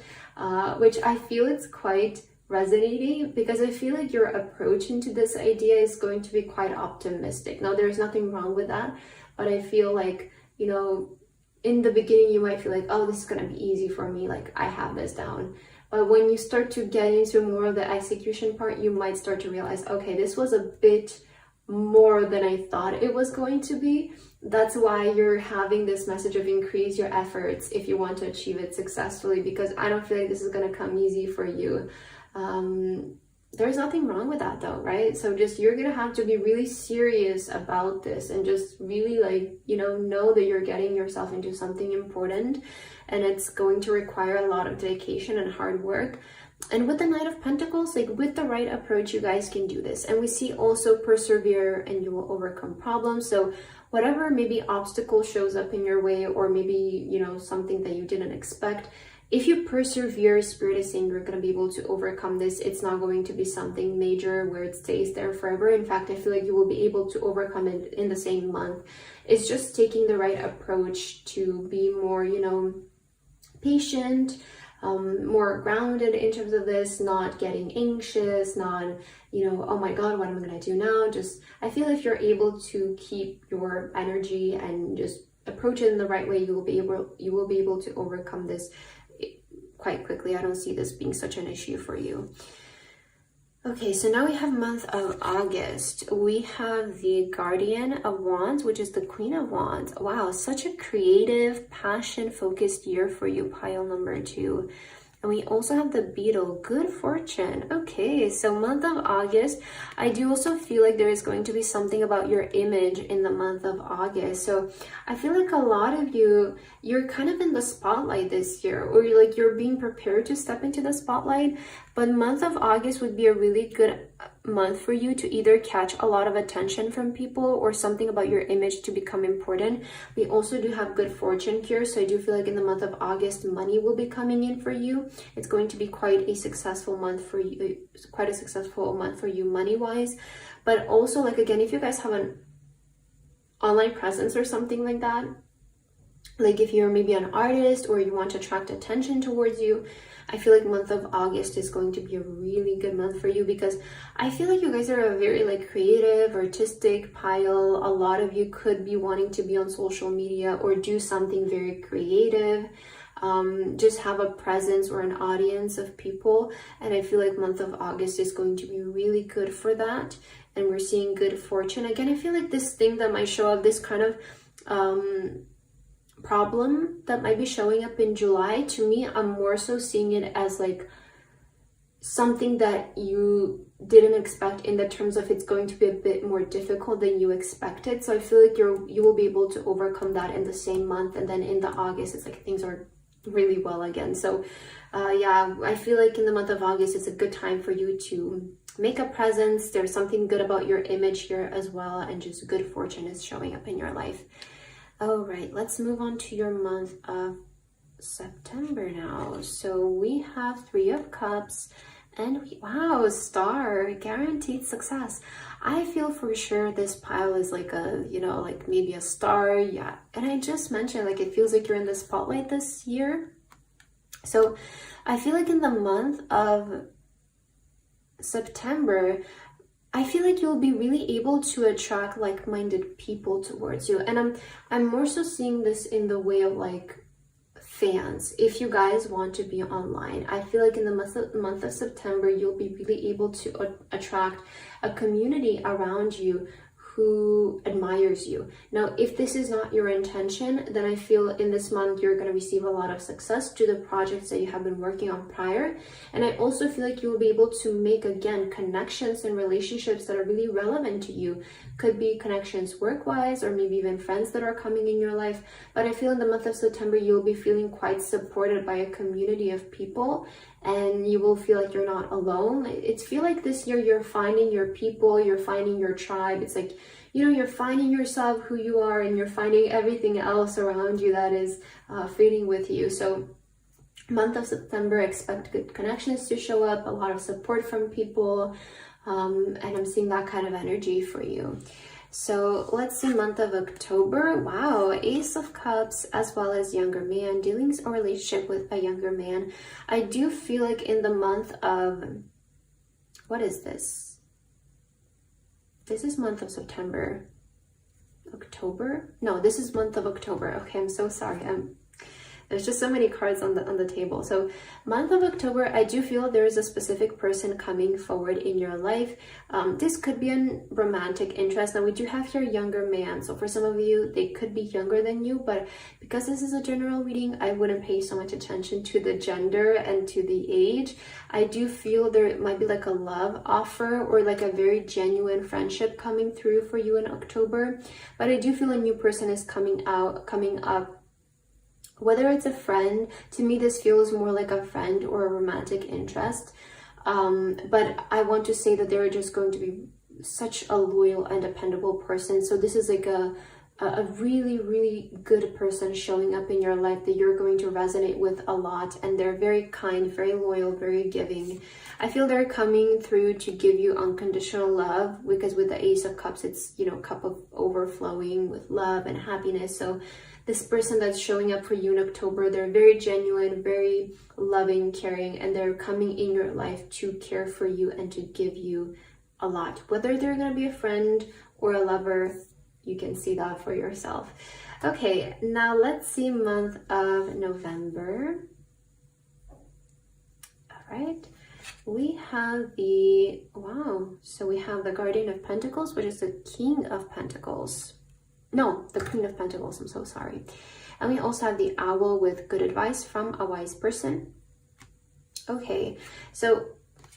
which I feel it's quite resonating, because I feel like your approach into this idea is going to be quite optimistic. Now, there's nothing wrong with that, but I feel like, you know, in the beginning you might feel like, oh, this is going to be easy for me, like I have this down. But when you start to get into more of the execution part, you might start to realize, okay, this was a bit more than I thought it was going to be. That's why you're having this message of increase your efforts if you want to achieve it successfully, because I don't feel like this is going to come easy for you. There's nothing wrong with that though, right? So just, you're gonna have to be really serious about this and just really, like, you know that you're getting yourself into something important, and it's going to require a lot of dedication and hard work. And with the Knight of Pentacles, like with the right approach, you guys can do this. And we see also persevere and you will overcome problems. So whatever maybe obstacle shows up in your way, or maybe, you know, something that you didn't expect, if you persevere, Spirit is saying you're going to be able to overcome this. It's not going to be something major where it stays there forever. In fact, I feel like you will be able to overcome it in the same month. It's just taking the right approach to be more, you know, patient, more grounded in terms of this, not getting anxious, not, you know, oh my God, what am I going to do now? Just, I feel if you're able to keep your energy and just approach it in the right way, you will be able to overcome this quite quickly. I don't see this being such an issue for you. Okay, so now we have month of August. We have the Guardian of Wands, which is the Queen of Wands. Wow, such a creative, passion-focused year for you, pile number 2. And we also have the Beetle, good fortune. Okay, so month of August, I do also feel like there is going to be something about your image in the month of August. So I feel like a lot of you're kind of in the spotlight this year, or you're being prepared to step into the spotlight. But month of August would be a really good month for you to either catch a lot of attention from people, or something about your image to become important. We also do have good fortune here, so I do feel like in the month of August, money will be coming in for you. It's going to be quite a successful month for you, money-wise. But also, like, again, if you guys have an online presence or something like that, like if you're maybe an artist or you want to attract attention towards you, I feel like month of August is going to be a really good month for you, because I feel like you guys are a very like creative, artistic pile. A lot of you could be wanting to be on social media or do something very creative, just have a presence or an audience of people. And I feel like month of August is going to be really good for that. And we're seeing good fortune. Again, I feel like this thing that might show up, this kind of problem that might be showing up in July, to me, I'm more so seeing it as like something that you didn't expect, in the terms of it's going to be a bit more difficult than you expected. So I feel like you will be able to overcome that in the same month, and then in the August it's like things are really well again. So yeah, I feel like in the month of August it's a good time for you to make a presence. There's something good about your image here as well, and just good fortune is showing up in your life. All right, let's move on to your month of September now. So we have 3 of Cups, and wow, Star, guaranteed success. I feel for sure this pile is like a, you know, like maybe a star. Yeah, and I just mentioned, like, it feels like you're in the spotlight this year. So I feel like in the month of September, I feel like you'll be really able to attract like-minded people towards you. And I'm more so seeing this in the way of like fans. If you guys want to be online, I feel like in the month of September, you'll be really able to attract a community around you who admires you. Now, if this is not your intention, then I feel in this month you're going to receive a lot of success to the projects that you have been working on prior. And I also feel like you will be able to make, again, connections and relationships that are really relevant to you. Could be connections work-wise, or maybe even friends that are coming in your life. But I feel in the month of September, you'll be feeling quite supported by a community of people, and you will feel like you're not alone. It's feel like this year you're finding your people, you're finding your tribe. It's like, you know, you're finding yourself, who you are, and you're finding everything else around you that is fitting with you. So month of September, expect good connections to show up, a lot of support from people, and I'm seeing that kind of energy for you. So let's see, month of October. Wow, Ace of Cups, as well as younger man, dealings or relationship with a younger man. I do feel like in the month of, what is this? This is month of September. October? No, this is month of October. Okay, I'm so sorry. There's just so many cards on the table. So month of October, I do feel there is a specific person coming forward in your life. This could be a romantic interest. Now we do have here younger man. So for some of you, they could be younger than you, but because this is a general reading, I wouldn't pay so much attention to the gender and to the age. I do feel there might be like a love offer or like a very genuine friendship coming through for you in October. But I do feel a new person is coming up. Whether it's a friend, to me this feels more like a friend or a romantic interest. But I want to say that they're just going to be such a loyal and dependable person. So this is like a really, really good person showing up in your life that you're going to resonate with a lot. And they're very kind, very loyal, very giving. I feel they're coming through to give you unconditional love, because with the Ace of Cups, it's, you know, cup of overflowing with love and happiness. So this person that's showing up for you in October, they're very genuine, very loving, caring, and they're coming in your life to care for you and to give you a lot. Whether they're going to be a friend or a lover, you can see that for yourself. Okay, now let's see month of November. All right. We have the, wow, so we have the Guardian of Pentacles, which is the King of Pentacles. No, the Queen of Pentacles, I'm so sorry. And we also have the Owl with good advice from a wise person. Okay, so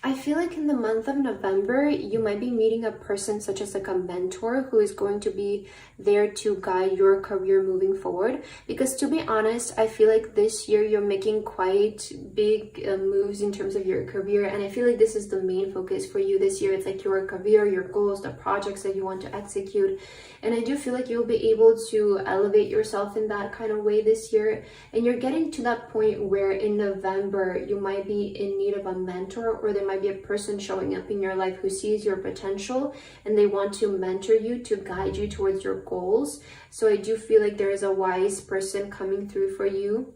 I feel like in the month of November, you might be meeting a person such as like a mentor who is going to be there to guide your career moving forward. Because to be honest, I feel like this year you're making quite big moves in terms of your career. And I feel like this is the main focus for you this year. It's like your career, your goals, the projects that you want to execute. And I do feel like you'll be able to elevate yourself in that kind of way this year. And you're getting to that point where in November, you might be in need of a mentor, or there might be a person showing up in your life who sees your potential and they want to mentor you, to guide you towards your goals. So I do feel like there is a wise person coming through for you.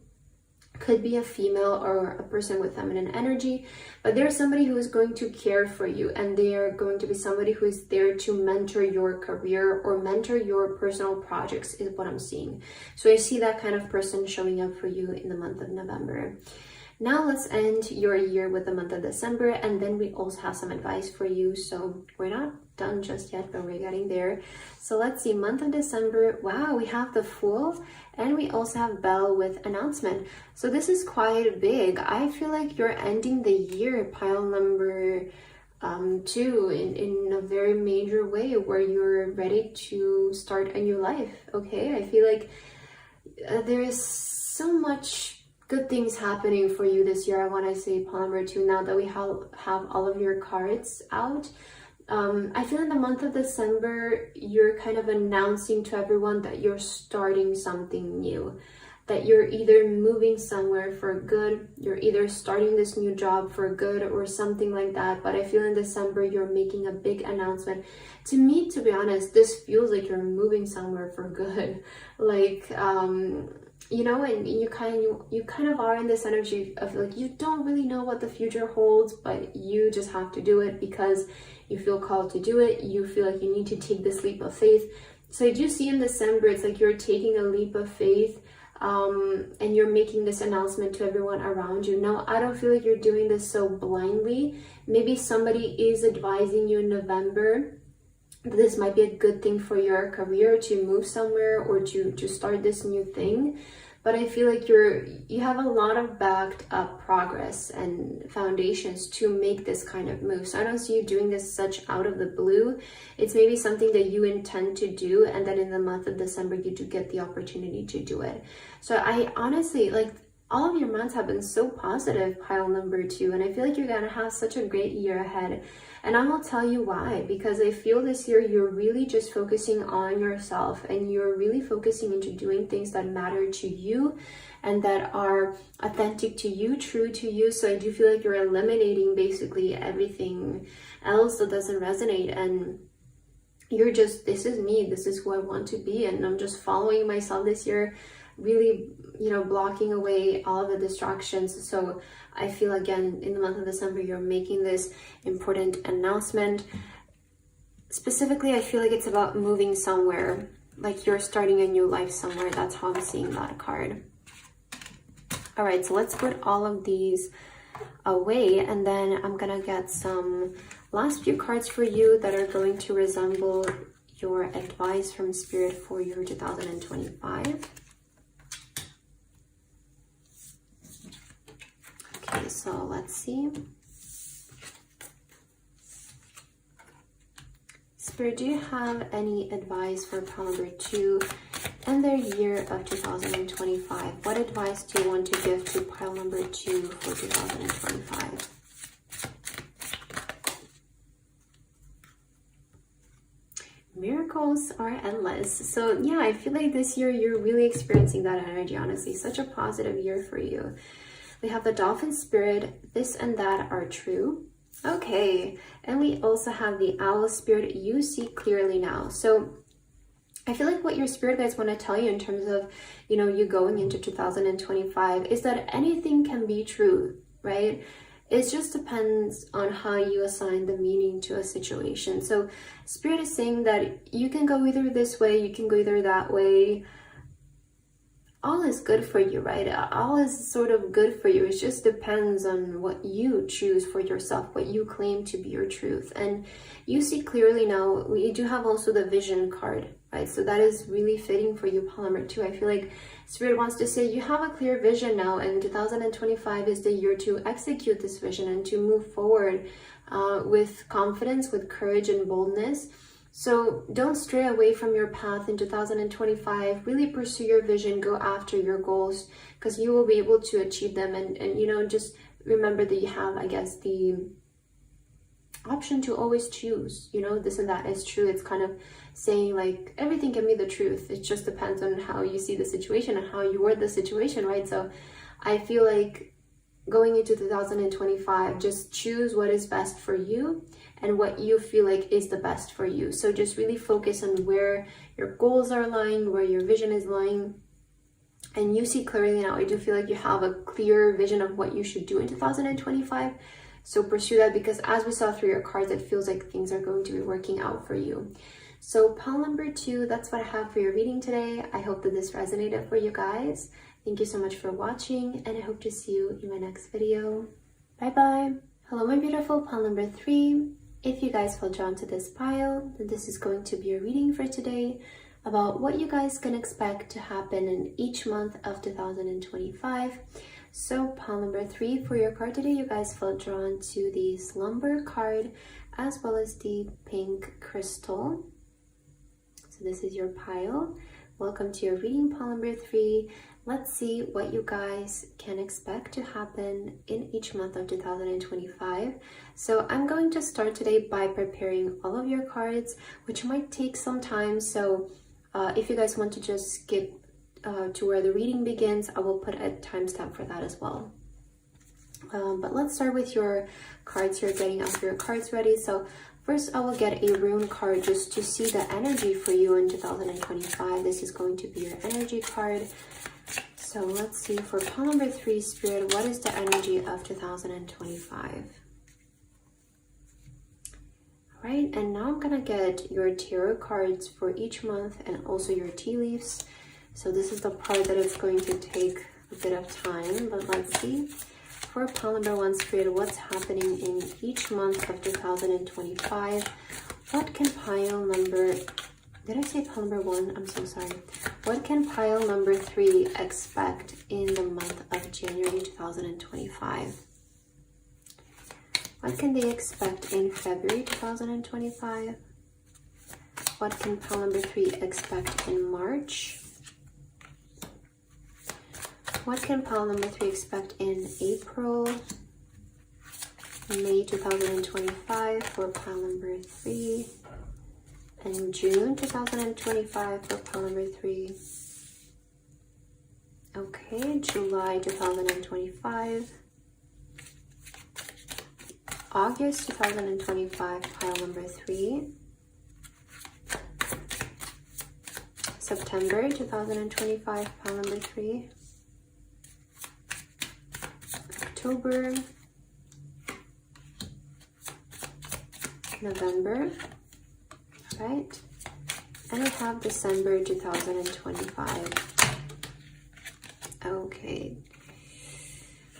Could be a female or a person with feminine energy, but there's somebody who is going to care for you, and they are going to be somebody who is there to mentor your career or mentor your personal projects, is what I'm seeing. So I see that kind of person showing up for you in the month of November. Now let's end your year with the month of December, and then we also have some advice for you. So we're not done just yet, but we're getting there. So let's see, month of December. Wow, we have the Fool, and we also have Bell with announcement. So this is quite big. I feel like you're ending the year, pile number 2, in a very major way, where you're ready to start a new life. Okay, I feel like there is so much good things happening for you this year. I want to say pile number 2 now that we have all of your cards out. I feel in the month of December, you're kind of announcing to everyone that you're starting something new, that you're either moving somewhere for good, you're either starting this new job for good or something like that. But I feel in December, you're making a big announcement. To me, to be honest, this feels like you're moving somewhere for good. Like, you know, and you kind of are in this energy of like, you don't really know what the future holds, but you just have to do it because you feel called to do it. You feel like you need to take this leap of faith. So I do see in December, it's like you're taking a leap of faith, and you're making this announcement to everyone around you. Now, I don't feel like you're doing this so blindly. Maybe somebody is advising you in November that this might be a good thing for your career, to move somewhere or to start this new thing. But I feel like you have a lot of backed up progress and foundations to make this kind of move. So I don't see you doing this such out of the blue. It's maybe something that you intend to do, and then in the month of December you do get the opportunity to do it. So I honestly, like, all of your months have been so positive, pile number 2, and I feel like you're gonna have such a great year ahead. And I will tell you why, because I feel this year you're really just focusing on yourself, and you're really focusing into doing things that matter to you and that are authentic to you, true to you. So I do feel like you're eliminating basically everything else that doesn't resonate, and you're just, this is me, this is who I want to be, and I'm just following myself this year, really, you know, blocking away all of the distractions. So I feel, again, in the month of December, you're making this important announcement. Specifically, I feel like it's about moving somewhere, like you're starting a new life somewhere. That's how I'm seeing that card. All right, so let's put all of these away, and then I'm gonna get some last few cards for you that are going to resemble your advice from Spirit for your 2025. Okay, so let's see. Spirit, do you have any advice for pile number 2 and their year of 2025? What advice do you want to give to pile number 2 for 2025? Miracles are endless. So yeah, I feel like this year you're really experiencing that energy, honestly. Such a positive year for you. We have the Dolphin Spirit, this and that are true. Okay, and we also have the Owl Spirit, you see clearly now. So I feel like what your spirit guides want to tell you in terms of, you know, you going into 2025 is that anything can be true, right? It just depends on how you assign the meaning to a situation. So Spirit is saying that you can go either this way, you can go either that way. All is good for you, right? All is sort of good for you. It just depends on what you choose for yourself, what you claim to be your truth. And you see clearly now. We do have also the Vision card, right? So that is really fitting for you, pile number 2. I feel like Spirit wants to say you have a clear vision now, and 2025 is the year to execute this vision and to move forward with confidence, with courage and boldness. So don't stray away from your path in 2025. Really pursue your vision, go after your goals, because you will be able to achieve them. And you know, just remember that you have, I guess, the option to always choose, you know, this and that is true. It's kind of saying like everything can be the truth. It just depends on how you see the situation and how you word the situation, right? So I feel like going into 2025, just choose what is best for you and what you feel like is the best for you. So just really focus on where your goals are lying, where your vision is lying. And you see clearly now. I do feel like you have a clear vision of what you should do in 2025. So pursue that, because as we saw through your cards, it feels like things are going to be working out for you. So pile number 2, that's what I have for your reading today. I hope that this resonated for you guys. Thank you so much for watching, and I hope to see you in my next video. Bye bye. Hello, my beautiful pile number 3. If you guys feel drawn to this pile, then this is going to be your reading for today about what you guys can expect to happen in each month of 2025. So pile number 3 for your card today, you guys felt drawn to the Slumber card as well as the Pink Crystal. So this is your pile. Welcome to your reading, pile number 3. Let's see what you guys can expect to happen in each month of 2025. So I'm going to start today by preparing all of your cards, which might take some time. So if you guys want to just skip to where the reading begins, I will put a timestamp for that as well. But let's start with your cards. You're getting up your cards ready. So first I will get a rune card just to see the energy for you in 2025. This is going to be your energy card. So let's see, for pile number 3, Spirit, what is the energy of 2025? All right, and now I'm gonna get your tarot cards for each month and also your tea leaves. So this is the part that is going to take a bit of time, but let's see. For pile number 1, Spirit, what's happening in each month of 2025? What can pile number... Did I say pile number 1? I'm so sorry. What can pile number 3 expect in the month of January 2025? What can they expect in February 2025? What can pile number 3 expect in March? What can pile number 3 expect in April, May 2025 for pile number 3, and June 2025 for pile number 3. Okay, July 2025. August 2025, pile number 3. September 2025, pile number 3. October. November. Right? And we have December 2025. Okay.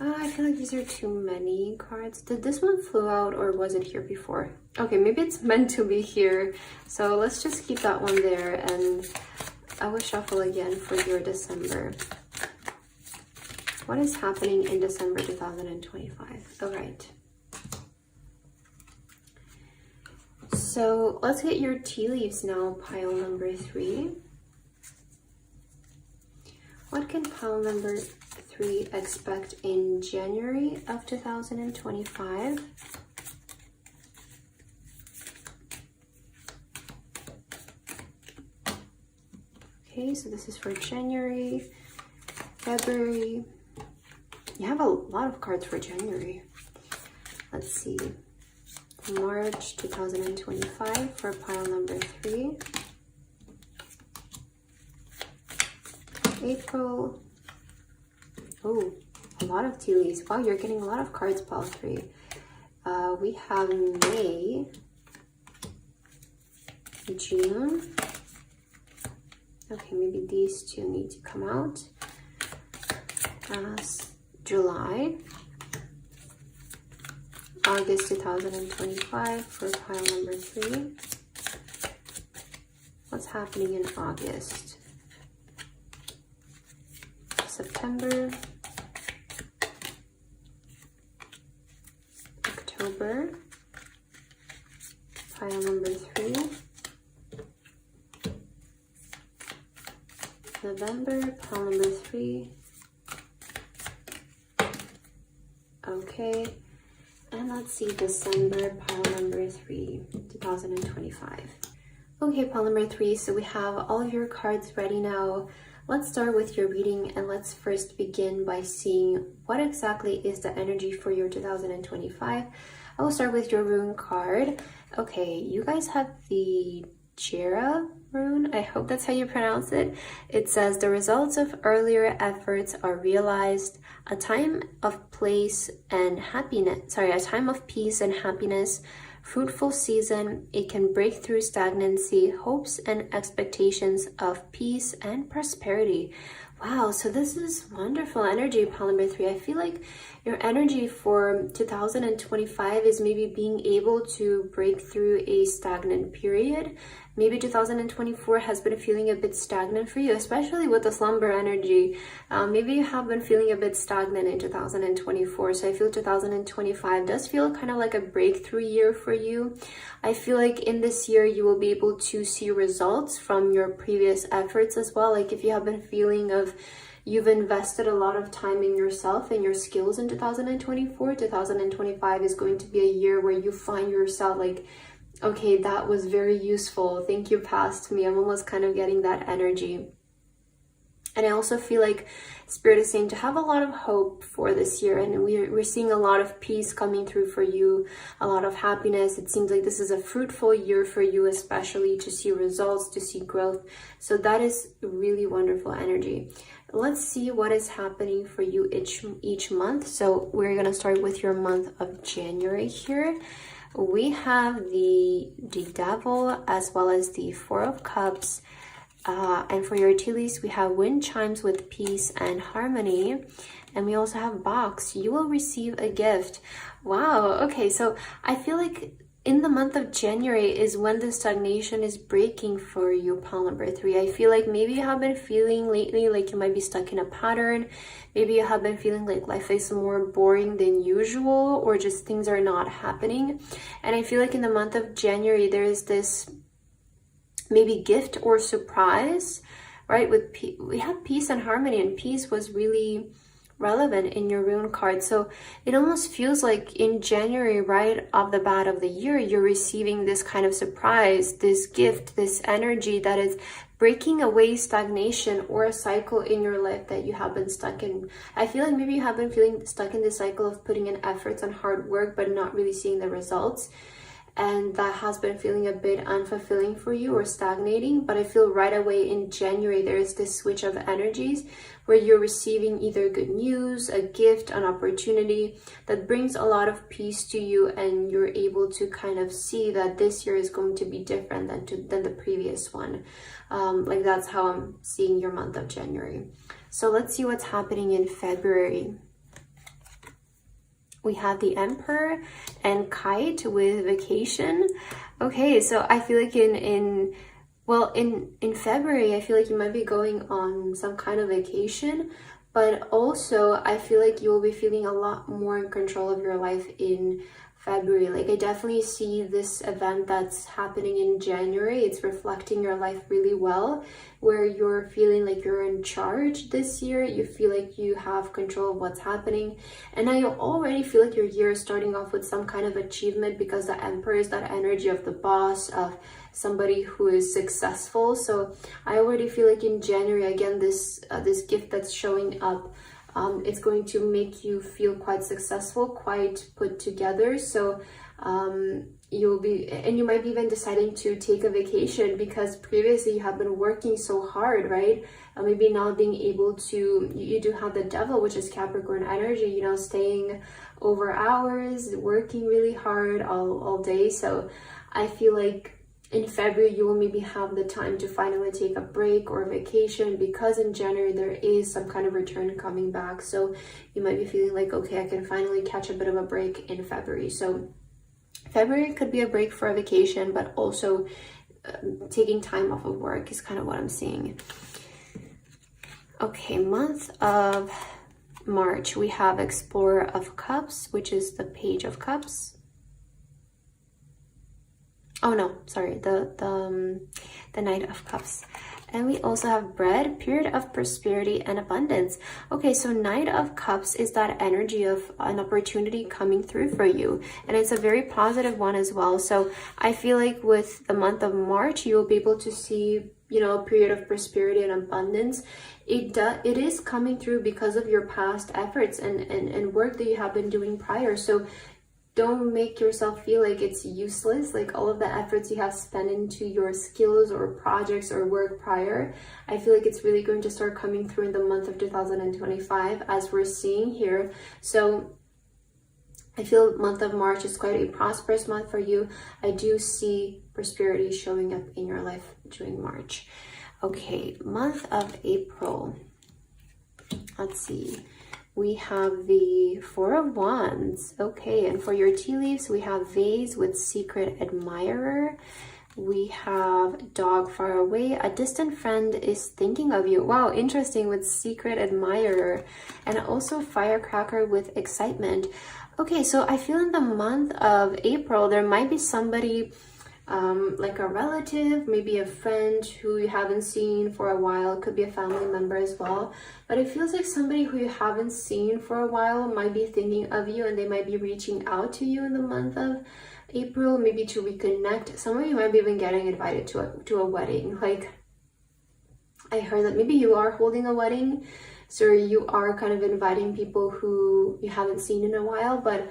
I feel like these are too many cards. Did this one flew out or was it here before? Okay, maybe it's meant to be here. So let's just keep that one there and I will shuffle again for your December. What is happening in December 2025? All right. So let's get your tea leaves now, pile number 3. What can pile number 3 expect in January of 2025? Okay, so this is for January, February. You have a lot of cards for January. Let's see. March 2025 for pile number 3. April. Oh, a lot of tea leaves. Wow, you're getting a lot of cards, pile 3. We have May, June. Okay, maybe these two need to come out. July, August 2025 for pile number 3. What's happening in August? September, October, pile number 3. November, pile number 3. Okay, and let's see, December, pile number 3, 2025. Okay, pile number 3, so we have all of your cards ready now. Let's start with your reading and let's first begin by seeing what exactly is the energy for your 2025. I will start with your rune card. Okay, you guys have the Jera rune. I hope that's how you pronounce it. It says the results of earlier efforts are realized. A time of place and happiness. Sorry, a time of peace and happiness. Fruitful season. It can break through stagnancy, hopes and expectations of peace and prosperity. Wow, so this is wonderful energy, pile number 3. I feel like your energy for 2025 is maybe being able to break through a stagnant period. Maybe 2024 has been feeling a bit stagnant for you, especially with the slumber energy. Maybe you have been feeling a bit stagnant in 2024. So I feel 2025 does feel kind of like a breakthrough year for you. I feel like in this year, you will be able to see results from your previous efforts as well. Like if you have been feeling of you've invested a lot of time in yourself and your skills in 2024, 2025 is going to be a year where you find yourself like, okay, that was very useful. Thank you, past me. I'm almost kind of getting that energy. And I also feel like Spirit is saying to have a lot of hope for this year. And we're seeing a lot of peace coming through for you, a lot of happiness. It seems like this is a fruitful year for you, especially to see results, to see growth. So that is really wonderful energy. Let's see what is happening for you each month. So we're going to start with your month of January here. We have the Devil as well as the Four of Cups. And for your tea leaves, we have wind chimes with peace and harmony. And we also have box. You will receive a gift. Wow. Okay. So I feel like in the month of January is when the stagnation is breaking for you, pile number 3. I feel like maybe you have been feeling lately like you might be stuck in a pattern. Maybe you have been feeling like life is more boring than usual, or just things are not happening. And I feel like in the month of January, there is this maybe gift or surprise, right? We have peace and harmony, and peace was really relevant in your rune card. So it almost feels like in January, right off the bat of the year, you're receiving this kind of surprise, this gift, this energy that is breaking away stagnation or a cycle in your life that you have been stuck in. I feel like maybe you have been feeling stuck in this cycle of putting in efforts and hard work, but not really seeing the results. And that has been feeling a bit unfulfilling for you or stagnating. But I feel right away in January, there is this switch of energies where you're receiving either good news, a gift, an opportunity that brings a lot of peace to you. And you're able to kind of see that this year is going to be different than the previous one. Like that's how I'm seeing your month of January. So let's see what's happening in February. We have the Emperor and Kite with vacation. Okay, so I feel like in February, I feel like you might be going on some kind of vacation, but also I feel like you will be feeling a lot more in control of your life in February. Like I definitely see this event that's happening in January. It's reflecting your life really well, where you're feeling like you're in charge this year. You feel like you have control of what's happening. And now you already feel like your year is starting off with some kind of achievement, because the Emperor is that energy of the boss, of somebody who is successful. So I already feel like in January, again, this gift that's showing up, it's going to make you feel quite successful, quite put together. So you might be even deciding to take a vacation, because previously you have been working so hard, right? Maybe not being able to, you do have the Devil, which is Capricorn energy, you know, staying over hours, working really hard all day. So I feel like in February, you will maybe have the time to finally take a break or vacation, because in January, there is some kind of return coming back. So you might be feeling like, okay, I can finally catch a bit of a break in February. So February could be a break for a vacation, but also taking time off of work is kind of what I'm seeing. Okay, month of March, we have Explorer of Cups, which is the Page of Cups. Oh no, sorry, the Knight of Cups. And we also have Bread, period of prosperity and abundance. Okay, so Knight of Cups is that energy of an opportunity coming through for you. And it's a very positive one as well. So I feel like with the month of March, you'll be able to see, you know, a period of prosperity and abundance. It is coming through because of your past efforts and work that you have been doing prior. So don't make yourself feel like it's useless, like all of the efforts you have spent into your skills or projects or work prior. I feel like it's really going to start coming through in the month of 2025, as we're seeing here. So I feel month of March is quite a prosperous month for you. I do see prosperity showing up in your life during March. Okay, month of April. Let's see. We have the Four of Wands. Okay, and for your tea leaves, we have Vase with Secret Admirer. We have Dog Far Away. A distant friend is thinking of you. Wow, interesting, with Secret Admirer. And also Firecracker with Excitement. Okay, so I feel in the month of April, there might be somebody like a relative, maybe a friend who you haven't seen for a while. It could be a family member as well, but it feels like somebody who you haven't seen for a while might be thinking of you, and they might be reaching out to you in the month of April, maybe to reconnect. Some of you might be even getting invited to a wedding. Like I heard that maybe you are holding a wedding, so you are kind of inviting people who you haven't seen in a while, but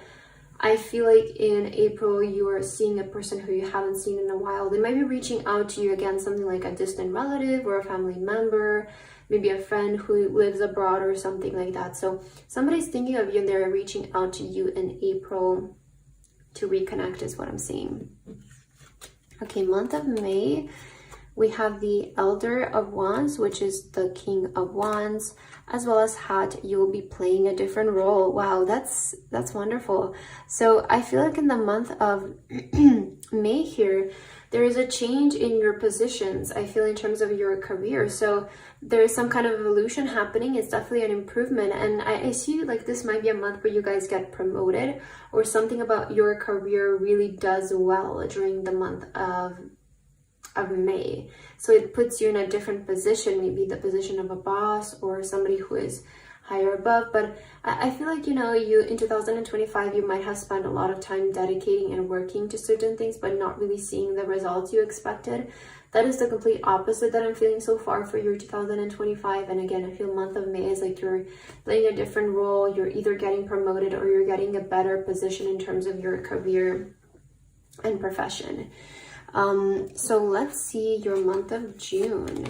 I feel like in April you are seeing a person who you haven't seen in a while. They might be reaching out to you again, something like a distant relative or a family member, maybe a friend who lives abroad or something like that. So somebody's thinking of you and they're reaching out to you in April to reconnect is what I'm seeing. Okay, month of May, we have the Elder of Wands, which is the King of Wands, as well as Hat. You will be playing a different role. Wow, that's wonderful. So I feel like in the month of May here, there is a change in your positions, I feel, in terms of your career. So there is some kind of evolution happening. It's definitely an improvement. And I see like this might be a month where you guys get promoted or something about your career really does well during the month of May. So it puts you in a different position, maybe the position of a boss or somebody who is higher above. But I feel like, you know, you in 2025, you might have spent a lot of time dedicating and working to certain things, but not really seeing the results you expected. That is the complete opposite that I'm feeling so far for your 2025. And again, I feel month of May is like you're playing a different role. You're either getting promoted or you're getting a better position in terms of your career and profession. So let's see your month of June.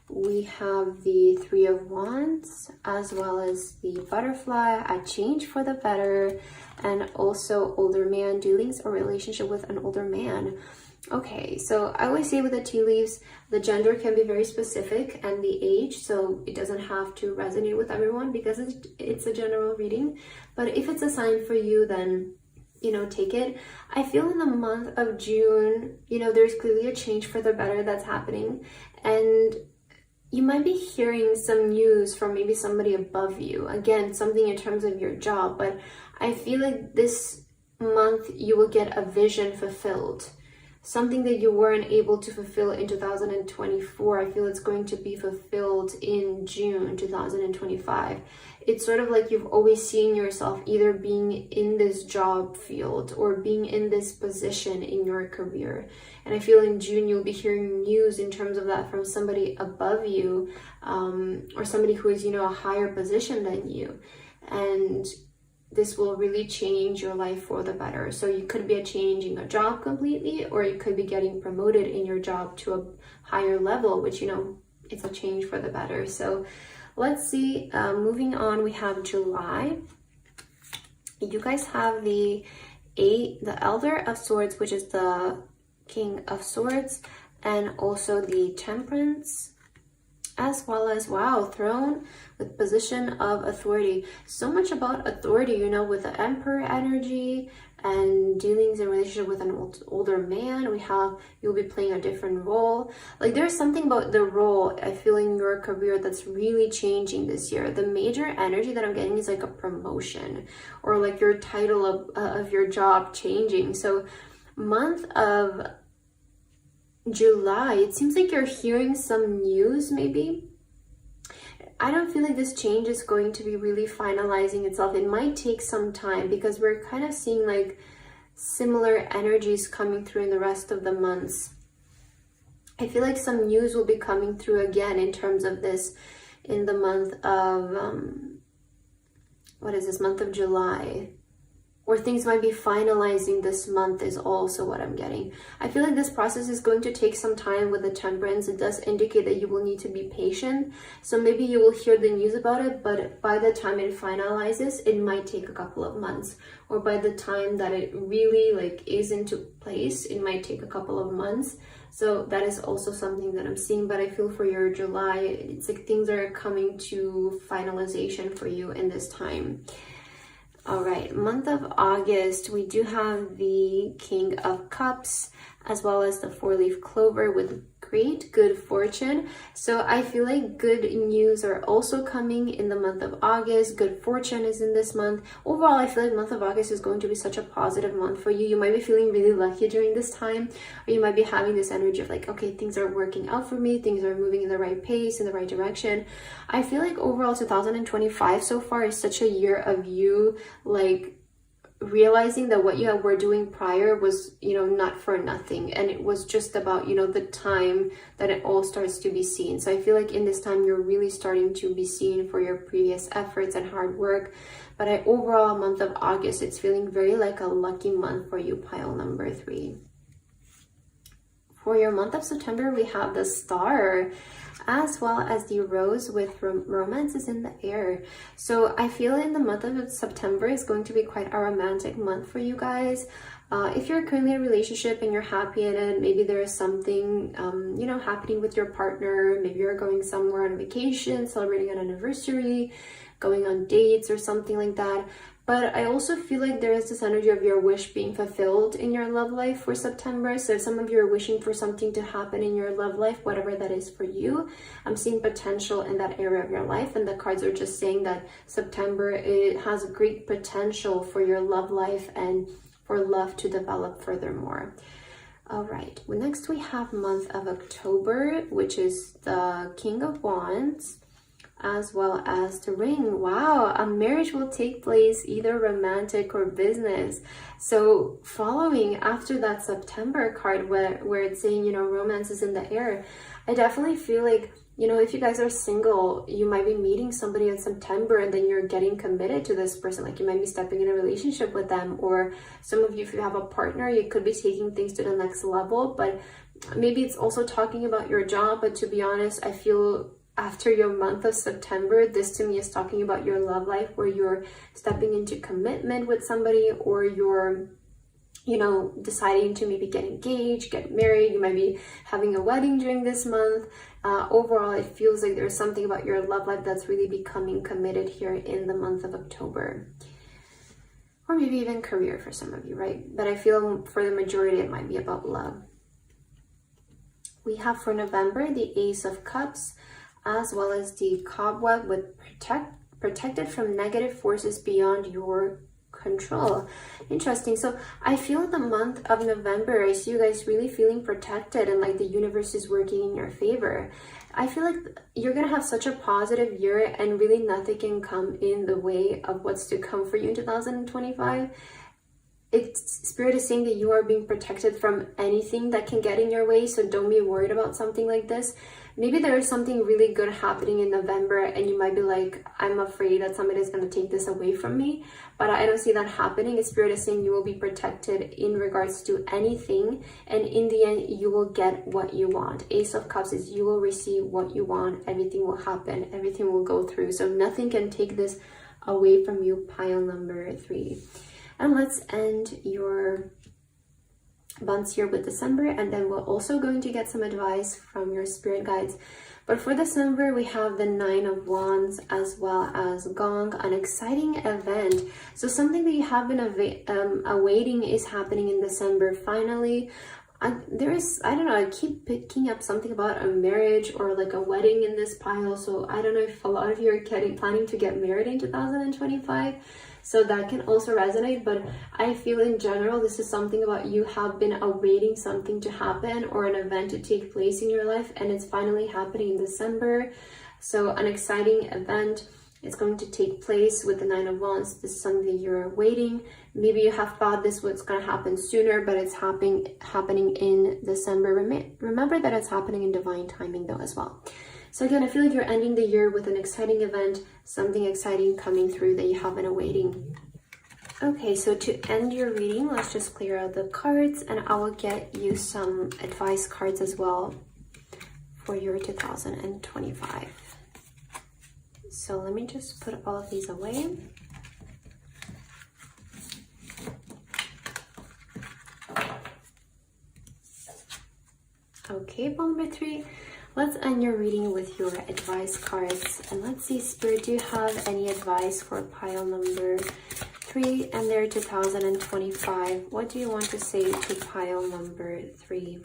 We have the Three of Wands, as well as the Butterfly, a change for the better, and also older man, dealings or relationship with an older man. Okay, so I always say with the tea leaves, the gender can be very specific and the age, so it doesn't have to resonate with everyone because it's a general reading. But if it's a sign for you, then you know, take it. I feel in the month of June, you know, there's clearly a change for the better that's happening. And you might be hearing some news from maybe somebody above you. Again, something in terms of your job. But I feel like this month you will get a vision fulfilled. Something that you weren't able to fulfill in 2024, I feel it's going to be fulfilled in June 2025. It's sort of like you've always seen yourself either being in this job field or being in this position in your career. And I feel in June you'll be hearing news in terms of that from somebody above you, or somebody who is, you know, a higher position than you. And this will really change your life for the better. So you could be changing a job completely, or you could be getting promoted in your job to a higher level, which, you know, it's a change for the better. So let's see, moving on, we have July. You guys have the Elder of Swords, which is the King of Swords, and also the Temperance, as well as, wow, Throne with position of authority. So much about authority, you know, with the Emperor energy and dealings in relationship with an older man. We have, you'll be playing a different role. Like there's something about the role I feel in your career that's really changing this year. The major energy that I'm getting is like a promotion or like your title of your job changing. So month of July, it seems like you're hearing some news maybe. I don't feel like this change is going to be really finalizing itself. It might take some time because we're kind of seeing like similar energies coming through in the rest of the months. I feel like some news will be coming through again in terms of this in the month of, what is this, month of July. Or things might be finalizing this month is also what I'm getting. I feel like this process is going to take some time with the Temperance. It does indicate that you will need to be patient. So maybe you will hear the news about it, but by the time it finalizes, it might take a couple of months. Or by the time that it really like is into place, it might take a couple of months. So that is also something that I'm seeing. But I feel for your July, it's like things are coming to finalization for you in this time. All right, month of August, we do have the King of Cups, as well as the four-leaf clover with great good fortune. So I feel like good news are also coming in the month of August. Good fortune is in this month. Overall, I feel like month of August is going to be such a positive month for you. You might be feeling really lucky during this time, or you might be having this energy of like, okay, things are working out for me. Things are moving in the right pace, in the right direction. I feel like overall 2025 so far is such a year of you like realizing that what you were doing prior was, you know, not for nothing, and it was just about, you know, the time that it all starts to be seen. So I feel like in this time you're really starting to be seen for your previous efforts and hard work. But overall month of August, it's feeling very like a lucky month for you, pile number 3. For your month of September, we have the Star, as well as the Rose with romance is in the air. So I feel in the month of September is going to be quite a romantic month for you guys. If you're currently in a relationship and you're happy in it, maybe there is something, you know, happening with your partner. Maybe you're going somewhere on vacation, celebrating an anniversary, going on dates or something like that. But I also feel like there is this energy of your wish being fulfilled in your love life for September. So if some of you are wishing for something to happen in your love life, whatever that is for you, I'm seeing potential in that area of your life. And the cards are just saying that September, it has great potential for your love life and for love to develop furthermore. All right, well, next we have month of October, which is the King of Wands, as well as the Ring. Wow, a marriage will take place, either romantic or business. So following after that September card where it's saying, you know, romance is in the air, I definitely feel like, you know, if you guys are single, you might be meeting somebody in September and then you're getting committed to this person. Like you might be stepping in a relationship with them, or some of you, if you have a partner, you could be taking things to the next level. But maybe it's also talking about your job. But to be honest, I feel after your month of September, this to me is talking about your love life, where you're stepping into commitment with somebody, or you're, you know, deciding to maybe get engaged, get married. You might be having a wedding during this month. Overall, it feels like there's something about your love life that's really becoming committed here in the month of October. Or maybe even career for some of you, right? But I feel for the majority, it might be about love. We have for November, the Ace of Cups, as well as the Cobweb with protected from negative forces beyond your control. Interesting. So I feel in the month of November, I see you guys really feeling protected and like the universe is working in your favor. I feel like you're gonna have such a positive year and really nothing can come in the way of what's to come for you in 2025. Spirit is saying that you are being protected from anything that can get in your way, so don't be worried about something like this. Maybe there is something really good happening in November and you might be like, I'm afraid that somebody is going to take this away from me, but I don't see that happening. Spirit is saying you will be protected in regards to anything, and in the end you will get what you want. Ace of Cups is you will receive what you want. Everything will happen, everything will go through, so nothing can take this away from you, pile number 3. And let's end your months here with December, and then we're also going to get some advice from your spirit guides. But for December, we have the 9 of Wands as well as Gong, an exciting event. So something that you have been awaiting is happening in December finally. I don't know, I keep picking up something about a marriage or like a wedding in this pile. So I don't know if a lot of you are planning to get married in 2025. So that can also resonate, but I feel in general, this is something about you have been awaiting something to happen or an event to take place in your life, and it's finally happening in December. So an exciting event is going to take place with the 9 of Wands. This is something that you're awaiting. Maybe you have thought this was going to happen sooner, but it's happening in December. Remember that it's happening in divine timing though as well. So again, I feel like you're ending the year with an exciting event, something exciting coming through that you have been awaiting. Okay, so to end your reading, let's just clear out the cards, and I will get you some advice cards as well for your 2025. So let me just put all of these away. Okay, pile number 3. Let's end your reading with your advice cards. And let's see, Spirit, do you have any advice for pile number 3 and their 2025? What do you want to say to pile number 3?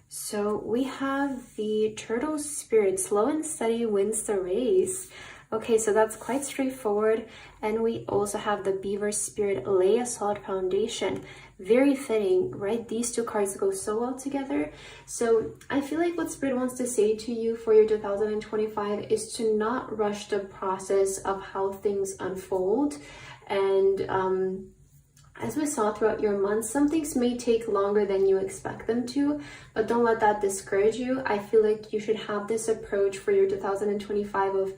So we have the Turtle Spirit, slow and steady wins the race. Okay, so that's quite straightforward. And we also have the Beaver Spirit, lay a solid foundation. Very fitting, right? These two cards go so well together. So I feel like what Spirit wants to say to you for your 2025 is to not rush the process of how things unfold. And as we saw throughout your month, some things may take longer than you expect them to, but don't let that discourage you. I feel like you should have this approach for your 2025 of,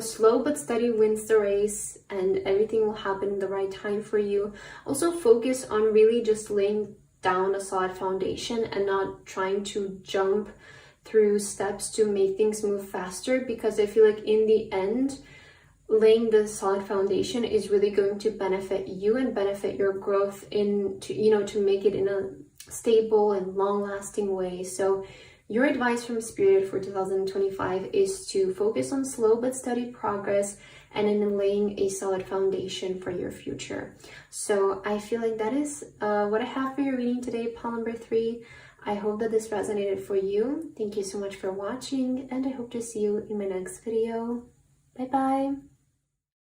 slow but steady wins the race, and everything will happen in the right time for you. Also focus on really just laying down a solid foundation and not trying to jump through steps to make things move faster, because I feel like in the end, laying the solid foundation is really going to benefit you and benefit your growth to make it in a stable and long-lasting way. So your advice from Spirit for 2025 is to focus on slow but steady progress and in laying a solid foundation for your future. So I feel like that is what I have for your reading today, pile number 3. I hope that this resonated for you. Thank you so much for watching, and I hope to see you in my next video. Bye bye.